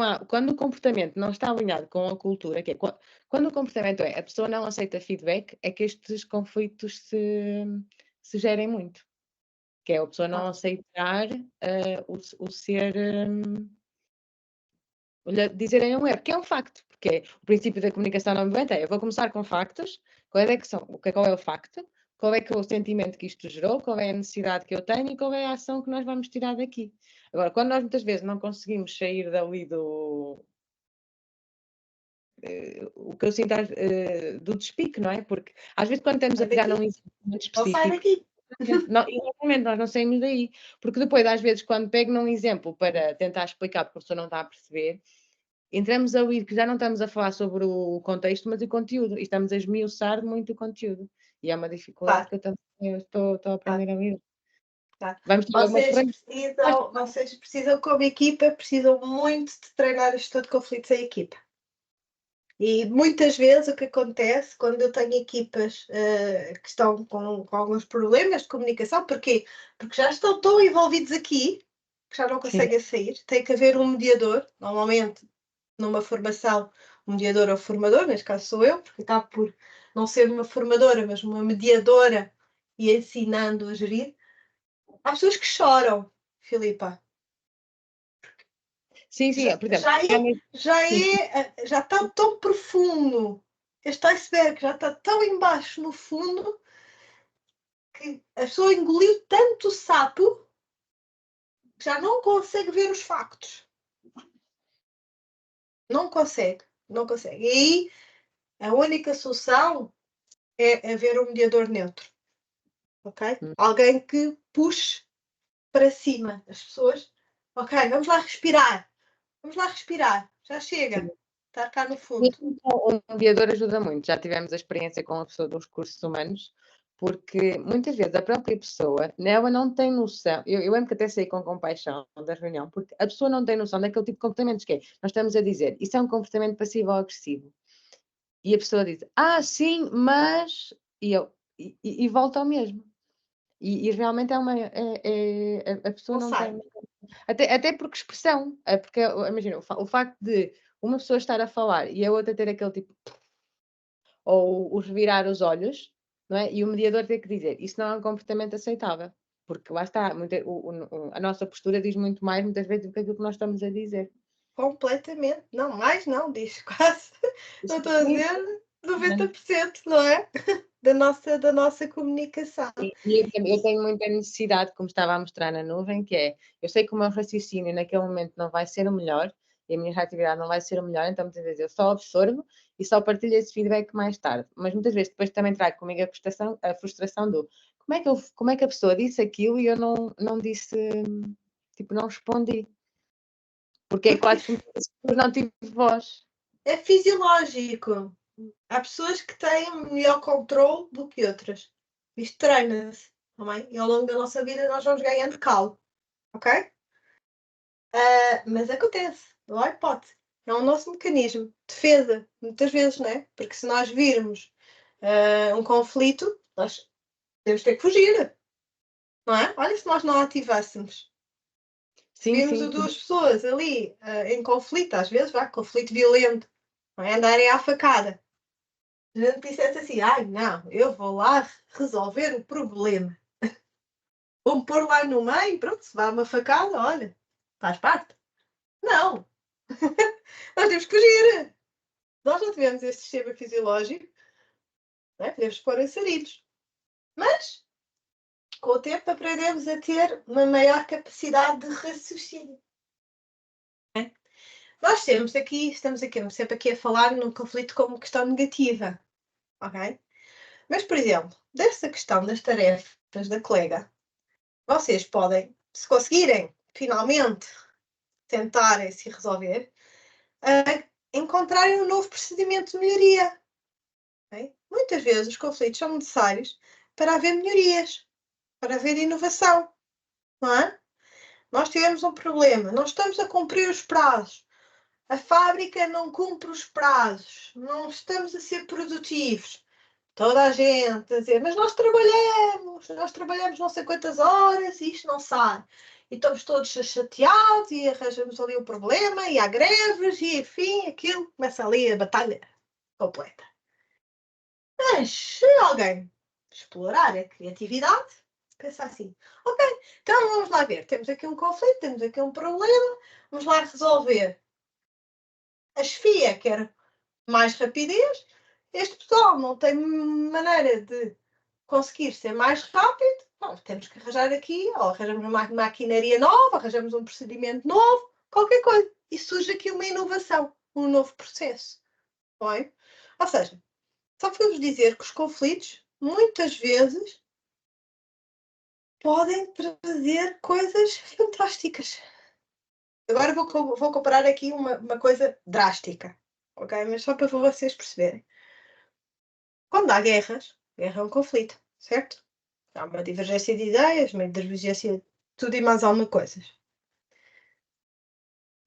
o comportamento não está alinhado com a cultura, que é quando o comportamento a pessoa não aceita feedback, é que estes conflitos se gerem muito. Que é a pessoa não aceitar o ser... dizerem um erro, que é um facto, porque o princípio da comunicação não violenta é: eu vou começar com factos, qual é o facto, qual é que é o sentimento que isto gerou, qual é a necessidade que eu tenho e qual é a ação que nós vamos tirar daqui. Agora, quando nós muitas vezes não conseguimos sair dali o que eu sinto do despique, não é? Porque às vezes quando estamos a pegar num exemplo muito específico, exatamente, nós não saímos daí, porque depois às vezes quando pego num exemplo para tentar explicar porque a pessoa não está a perceber, entramos ali que já não estamos a falar sobre o contexto, mas o conteúdo, e estamos a esmiuçar muito o conteúdo, e é uma dificuldade que eu também estou a aprender a ver. Vamos ter Vocês precisam, como equipa, precisam muito de treinar a gestão de conflitos em equipa. E muitas vezes o que acontece quando eu tenho equipas que estão com alguns problemas de comunicação, porquê? Porque já estão tão envolvidos aqui que já não conseguem sair. Tem que haver um mediador, normalmente numa formação, um mediador ou formador, neste caso sou eu, porque acabo por não ser uma formadora, mas uma mediadora e ensinando a gerir. Há pessoas que choram, Filipa. Sim, por exemplo. Já está tão profundo. Este iceberg já está tão embaixo no fundo que a pessoa engoliu tanto sapo que já não consegue ver os factos. Não consegue. E aí a única solução é haver um mediador neutro. Ok? Alguém que puxe para cima as pessoas. Ok, vamos lá respirar. Já chega. Sim. Estar cá no fundo. O mediador ajuda muito. Já tivemos a experiência com a pessoa dos recursos humanos, porque muitas vezes a própria pessoa, ela não tem noção. Eu lembro que até saí com compaixão da reunião, porque a pessoa não tem noção daquele tipo de comportamentos que é. Nós estamos a dizer, isso é um comportamento passivo ou agressivo. E a pessoa diz, sim, mas... E volta ao mesmo. E realmente a pessoa não tem... Até porque expressão. Porque, imagina, o facto de uma pessoa estar a falar e a outra ter aquele tipo... Ou os revirar os olhos, não é? E o mediador ter que dizer, isso não é um comportamento aceitável. Porque lá está, a nossa postura diz muito mais, muitas vezes, do que aquilo que nós estamos a dizer. Completamente. Não, mais não, diz quase. Não estou a dizer 90%, não é? Da nossa comunicação. E eu tenho muita necessidade, como estava a mostrar na nuvem, que é, eu sei que o meu raciocínio naquele momento não vai ser o melhor, e a minha reatividade não vai ser o melhor, então muitas vezes eu só absorvo e só partilho esse feedback mais tarde. Mas muitas vezes depois também trago comigo a frustração do como é que a pessoa disse aquilo e eu não disse, tipo, não respondi. Porque é quase como se eu não tive voz. É fisiológico. Há pessoas que têm melhor controle do que outras. Isto treina-se, não é? E ao longo da nossa vida nós vamos ganhando calo, ok? Mas acontece, não há hipótese. É o nosso mecanismo de defesa, muitas vezes, não é? Porque se nós virmos um conflito, nós temos ter que fugir, não é? Olha, se nós não ativássemos. Vimos duas pessoas ali em conflito, às vezes, conflito violento, não é? Andarem à facada. A gente dissesse assim, não, eu vou lá resolver o problema. Vou-me pôr lá no meio, pronto, se dá uma facada, olha, faz parte. Não. Nós temos que fugir. Nós não tivemos este sistema fisiológico, não é? Podemos pôr em sarilhos. Mas com o tempo aprendemos a ter uma maior capacidade de raciocínio. Nós estamos aqui sempre aqui a falar num conflito como questão negativa, ok? Mas, por exemplo, dessa questão das tarefas da colega, vocês podem, se conseguirem, finalmente, tentarem se resolver, encontrarem um novo procedimento de melhoria. Okay? Muitas vezes os conflitos são necessários para haver melhorias, para haver inovação, não é? Nós tivemos um problema, não estamos a cumprir os prazos, a fábrica não cumpre os prazos, não estamos a ser produtivos. Toda a gente a dizer, mas nós trabalhamos não sei quantas horas e isto não sai. E estamos todos chateados e arranjamos ali um problema e há greves e enfim, aquilo começa ali a batalha completa. Mas se alguém explorar a criatividade, pensa assim, ok, então vamos lá ver, temos aqui um conflito, temos aqui um problema, vamos lá resolver. A chefia quer mais rapidez, este pessoal não tem maneira de conseguir ser mais rápido, temos que arranjar aqui, ou arranjamos uma maquinaria nova, arranjamos um procedimento novo, qualquer coisa. E surge aqui uma inovação, um novo processo. Bem? Ou seja, só vamos dizer que os conflitos, muitas vezes, podem trazer coisas fantásticas. Agora vou comparar aqui uma coisa drástica, ok? Mas só para vocês perceberem. Quando há guerra é um conflito, certo? Há uma divergência de ideias, uma divergência de tudo e mais alguma coisa.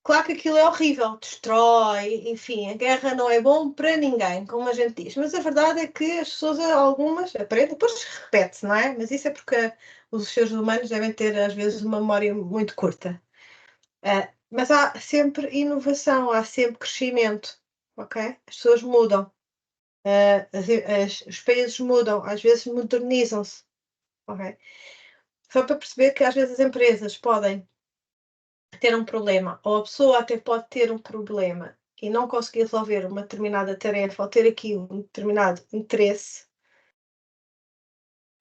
Claro que aquilo é horrível, destrói, enfim, a guerra não é bom para ninguém, como a gente diz. Mas a verdade é que as pessoas, algumas, aprendem, depois repete-se, não é? Mas isso é porque os seres humanos devem ter, às vezes, uma memória muito curta. Mas há sempre inovação, há sempre crescimento, ok? As pessoas mudam, os países mudam, às vezes modernizam-se, ok? Só para perceber que às vezes as empresas podem ter um problema, ou a pessoa até pode ter um problema e não conseguir resolver uma determinada tarefa, ou ter aqui um determinado interesse,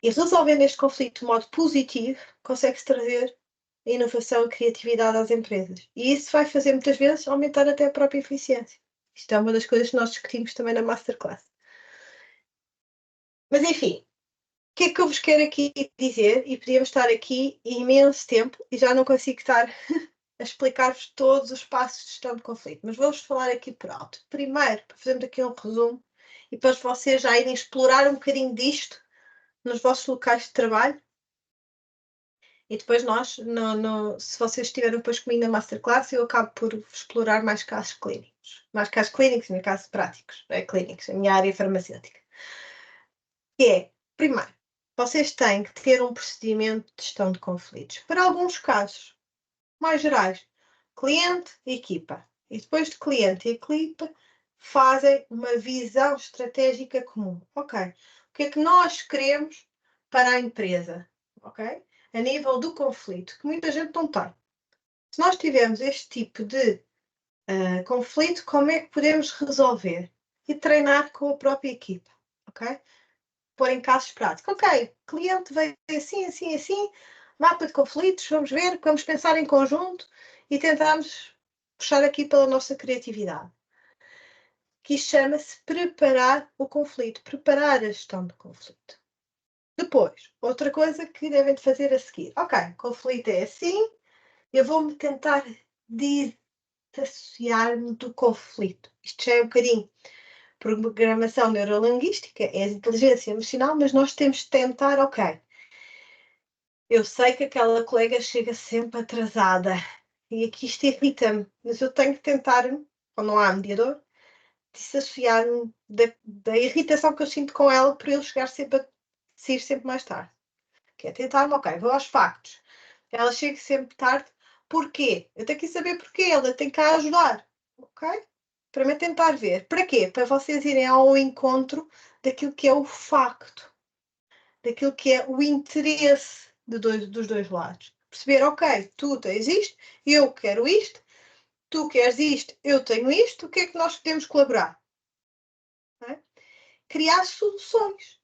e resolvendo este conflito de modo positivo, consegue-se trazer inovação e criatividade às empresas. E isso vai fazer, muitas vezes, aumentar até a própria eficiência. Isto é uma das coisas que nós discutimos também na Masterclass. Mas, enfim, o que é que eu vos quero aqui dizer? E podíamos estar aqui imenso tempo e já não consigo estar a explicar-vos todos os passos de gestão de conflito, mas vou-vos falar aqui por alto. Primeiro, para fazermos aqui um resumo e para vocês já irem explorar um bocadinho disto nos vossos locais de trabalho. E depois nós, se vocês estiverem depois comigo na Masterclass, eu acabo por explorar mais casos clínicos. Mais casos clínicos, no caso práticos, não é clínicos, a minha área farmacêutica. Que é, primeiro, vocês têm que ter um procedimento de gestão de conflitos. Para alguns casos mais gerais, cliente e equipa. E depois de cliente e equipa, fazem uma visão estratégica comum. Ok, o que é que nós queremos para a empresa? Ok? A nível do conflito, que muita gente não tem. Se nós tivermos este tipo de conflito, como é que podemos resolver? E treinar com a própria equipa. Ok? Pôr em casos práticos. Ok, cliente veio assim, assim, assim, mapa de conflitos, vamos ver, vamos pensar em conjunto e tentarmos puxar aqui pela nossa criatividade. Que isto chama-se preparar o conflito, preparar a gestão do conflito. Depois, outra coisa que devem de fazer a seguir. Ok, o conflito é assim, eu vou-me tentar desassociar-me do conflito. Isto já é um bocadinho programação neurolinguística, é a inteligência emocional, mas nós temos de tentar, ok, eu sei que aquela colega chega sempre atrasada e aqui isto irrita-me, mas eu tenho que tentar, quando não há mediador, desassociar-me da irritação que eu sinto com ela por ele sair sempre mais tarde. Que é tentar, ok, vou aos factos. Ela chega sempre tarde, porquê? Eu tenho que saber porquê, ela tem que a ajudar, ok? Para me tentar ver. Para quê? Para vocês irem ao encontro daquilo que é o facto, daquilo que é o interesse dos dois lados. Perceber, ok, tu tens isto, eu quero isto, tu queres isto, eu tenho isto, o que é que nós podemos colaborar? É? Criar soluções.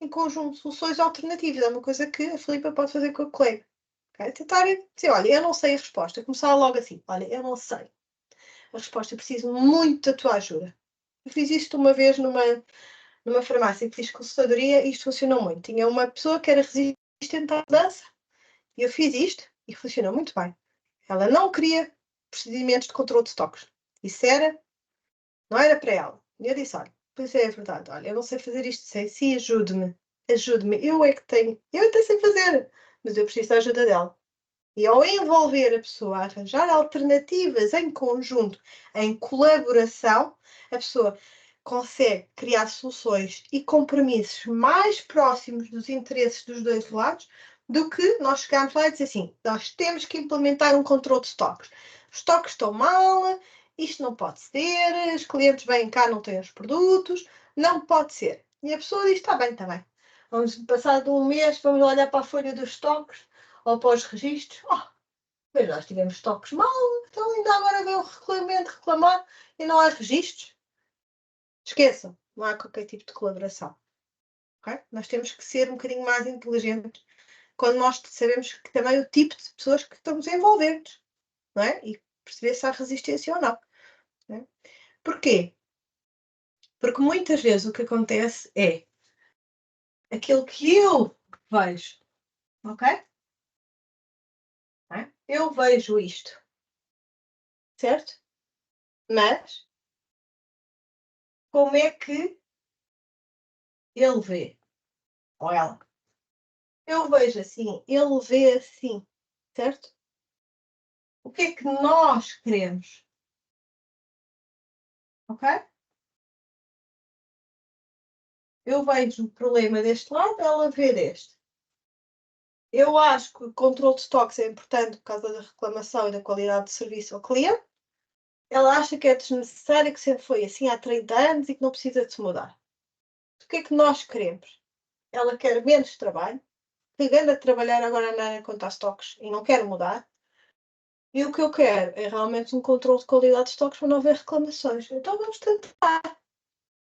em conjunto soluções alternativas. É uma coisa que a Filipa pode fazer com a colega. Okay? Tentar dizer, olha, eu não sei a resposta. Começar logo assim, olha, eu não sei a resposta, preciso muito da tua ajuda. Eu fiz isto uma vez numa farmácia que fiz consultadoria e isto funcionou muito. Tinha uma pessoa que era resistente à mudança e eu fiz isto e funcionou muito bem. Ela não queria procedimentos de controle de estoques. Isso não era para ela. E eu disse, olha, pois é verdade, olha, eu não sei fazer isto, sei, sim, ajude-me, eu é que tenho, eu até sei fazer, mas eu preciso da ajuda dela. E ao envolver a pessoa a arranjar alternativas em conjunto, em colaboração, a pessoa consegue criar soluções e compromissos mais próximos dos interesses dos dois lados do que nós chegarmos lá e dizer assim, nós temos que implementar um controle de estoques. Os estoques estão mal, isto não pode ser, os clientes vêm cá, não têm os produtos, não pode ser. E a pessoa diz, está bem. Vamos, passado um mês, vamos olhar para a folha dos estoques ou para os registros. Mas nós tivemos estoques mal, então ainda agora vem o regulamento reclamar e não há registros. Esqueçam, não há qualquer tipo de colaboração. Okay? Nós temos que ser um bocadinho mais inteligentes quando nós sabemos que também o tipo de pessoas que estamos envolvendo, não é? E perceber se há resistência ou não. Não é? Porquê? Porque muitas vezes o que acontece é aquilo que eu vejo, ok? Não é? Eu vejo isto, certo? Mas como é que ele vê? Ou ela? Eu vejo assim, ele vê assim, certo? O que é que nós queremos? Ok? Eu vejo o problema deste lado, ela vê deste. Eu acho que o controle de estoques é importante por causa da reclamação e da qualidade de serviço ao cliente. Ela acha que é desnecessário, que sempre foi assim há 30 anos e que não precisa de se mudar. O que é que nós queremos? Ela quer menos trabalho, pegando a trabalhar agora na área de contar estoques e não quer mudar. E o que eu quero é realmente um controle de qualidade de estoques para não haver reclamações. Então vamos tentar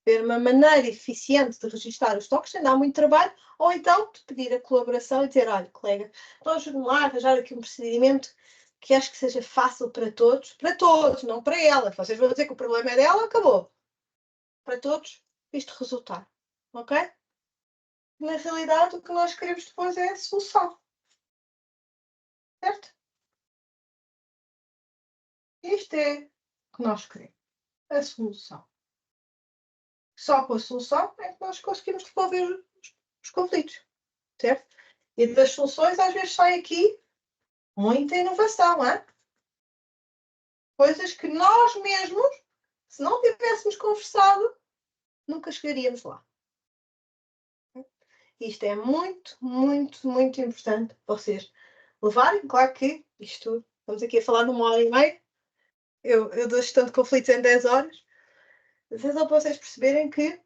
ver uma maneira eficiente de registrar os estoques sem dar muito trabalho, ou então de pedir a colaboração e dizer, olha, colega, então ajude-me lá a arranjar aqui um procedimento que acho que seja fácil para todos, não para ela. Vocês vão dizer que o problema é dela, acabou. Para todos, isto resultar. Ok? Na realidade, o que nós queremos depois é a solução. Certo? Isto é o que nós queremos. A solução. Só com a solução é que nós conseguimos resolver os conflitos. Certo? E das soluções, às vezes, sai aqui muita inovação, hein? Coisas que nós mesmos, se não tivéssemos conversado, nunca chegaríamos lá. Isto é muito, muito, muito importante vocês levarem. Claro que isto, estamos aqui a falar de 1h30, eu dou gestão de conflitos em 10 horas, mas é só para vocês perceberem que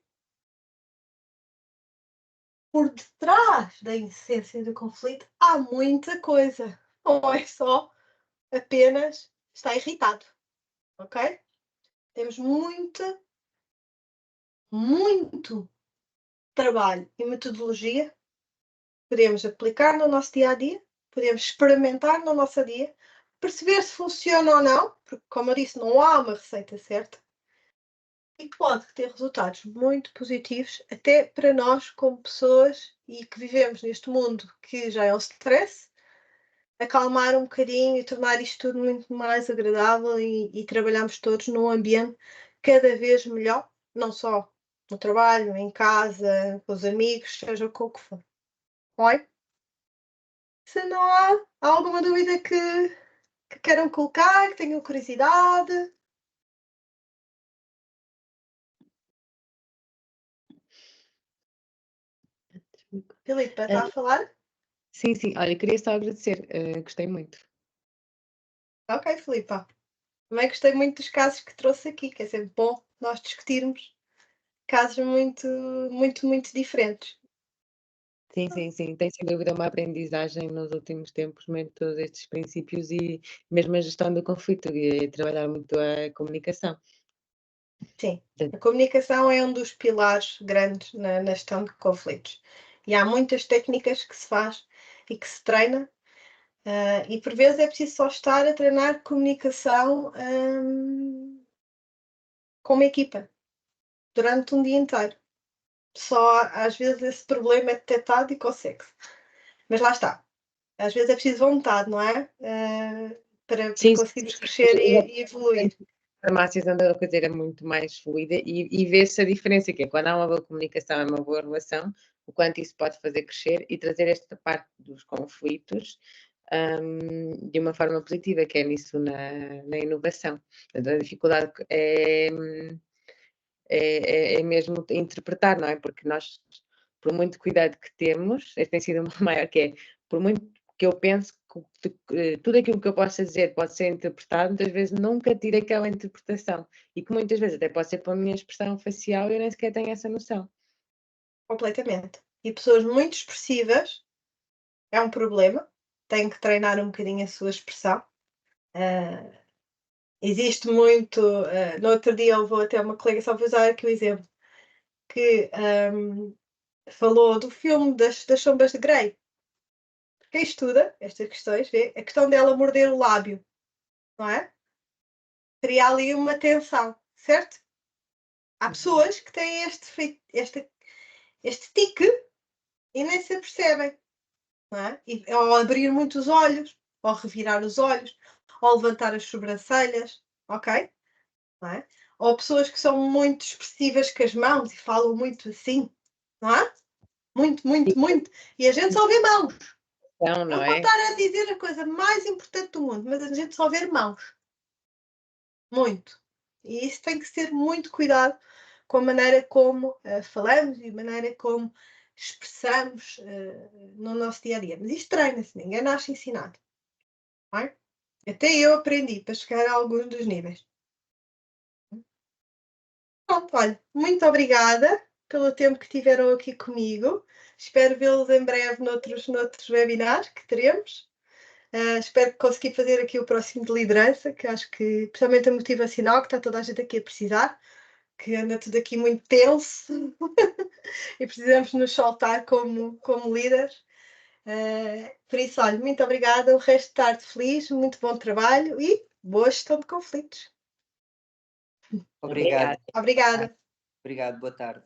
por detrás da essência do conflito há muita coisa. Não é só apenas estar irritado, ok? Temos muito trabalho e metodologia podemos aplicar no nosso dia a dia, podemos experimentar no nosso dia, perceber se funciona ou não, porque, como eu disse, não há uma receita certa, e pode ter resultados muito positivos, até para nós, como pessoas e que vivemos neste mundo que já é o stress, acalmar um bocadinho e tornar isto tudo muito mais agradável e trabalharmos todos num ambiente cada vez melhor, não só no trabalho, em casa, com os amigos, seja com o que for. Oi? Se não há alguma dúvida que queiram colocar, que tenham curiosidade. Filipe, está a falar? Sim, olha, queria só agradecer, gostei muito. Ok, Filipe. Também gostei muito dos casos que trouxe aqui, que é sempre bom nós discutirmos casos muito, muito, muito diferentes. Sim, tem sem dúvida uma aprendizagem nos últimos tempos, muito todos estes princípios e mesmo a gestão do conflito e trabalhar muito a comunicação. Sim, a comunicação é um dos pilares grandes na gestão de conflitos. E há muitas técnicas que se faz e que se treina, e por vezes é preciso só estar a treinar comunicação com uma equipa durante um dia inteiro. Só às vezes esse problema é detectado e consegue-se. Mas lá está. Às vezes é preciso vontade, não é? Para conseguirmos crescer e evoluir. A farmácia da coisa era muito mais fluida e vê-se a diferença, que é quando há uma boa comunicação, é uma boa relação, o quanto isso pode fazer crescer e trazer esta parte dos conflitos de uma forma positiva, que é nisso na inovação. A dificuldade é mesmo interpretar, não é? Porque nós, por muito cuidado que temos, este tem sido o maior, que é, por muito que eu penso que tudo aquilo que eu possa dizer pode ser interpretado, muitas vezes nunca tiro aquela interpretação. E que muitas vezes até pode ser pela minha expressão facial e eu nem sequer tenho essa noção. Completamente. E pessoas muito expressivas é um problema. Têm que treinar um bocadinho a sua expressão. Existe muito. No outro dia eu vou até uma colega, só vou usar aqui o exemplo, que falou do filme das Sombras de Grey. Quem estuda estas questões vê a questão dela morder o lábio, não é? Cria ali uma tensão, certo? Há pessoas que têm este tique e nem se apercebem, não é? E ao abrir muito os olhos, ou revirar os olhos, ou levantar as sobrancelhas, ok? Não é? Ou pessoas que são muito expressivas com as mãos e falam muito assim, não é? Muito, muito, muito. E a gente só vê mãos. Não Não é? vou estar a dizer a coisa mais importante do mundo, mas a gente só vê mãos. Muito. E isso tem que ser muito cuidado com a maneira como falamos e a maneira como expressamos no nosso dia a dia. Mas isto treina-se, ninguém nasce ensinado. Não é? Até eu aprendi para chegar a alguns dos níveis. Pronto, olha, muito obrigada pelo tempo que tiveram aqui comigo. Espero vê-los em breve noutros webinars que teremos. Espero conseguir fazer aqui o próximo de liderança, que acho que, principalmente a motivacional, que está toda a gente aqui a precisar, que anda tudo aqui muito tenso e precisamos nos soltar como líderes. Por isso, olha, muito obrigada. O resto de tarde feliz, muito bom trabalho e boa gestão de conflitos. Obrigado. Obrigada. Obrigado, boa tarde.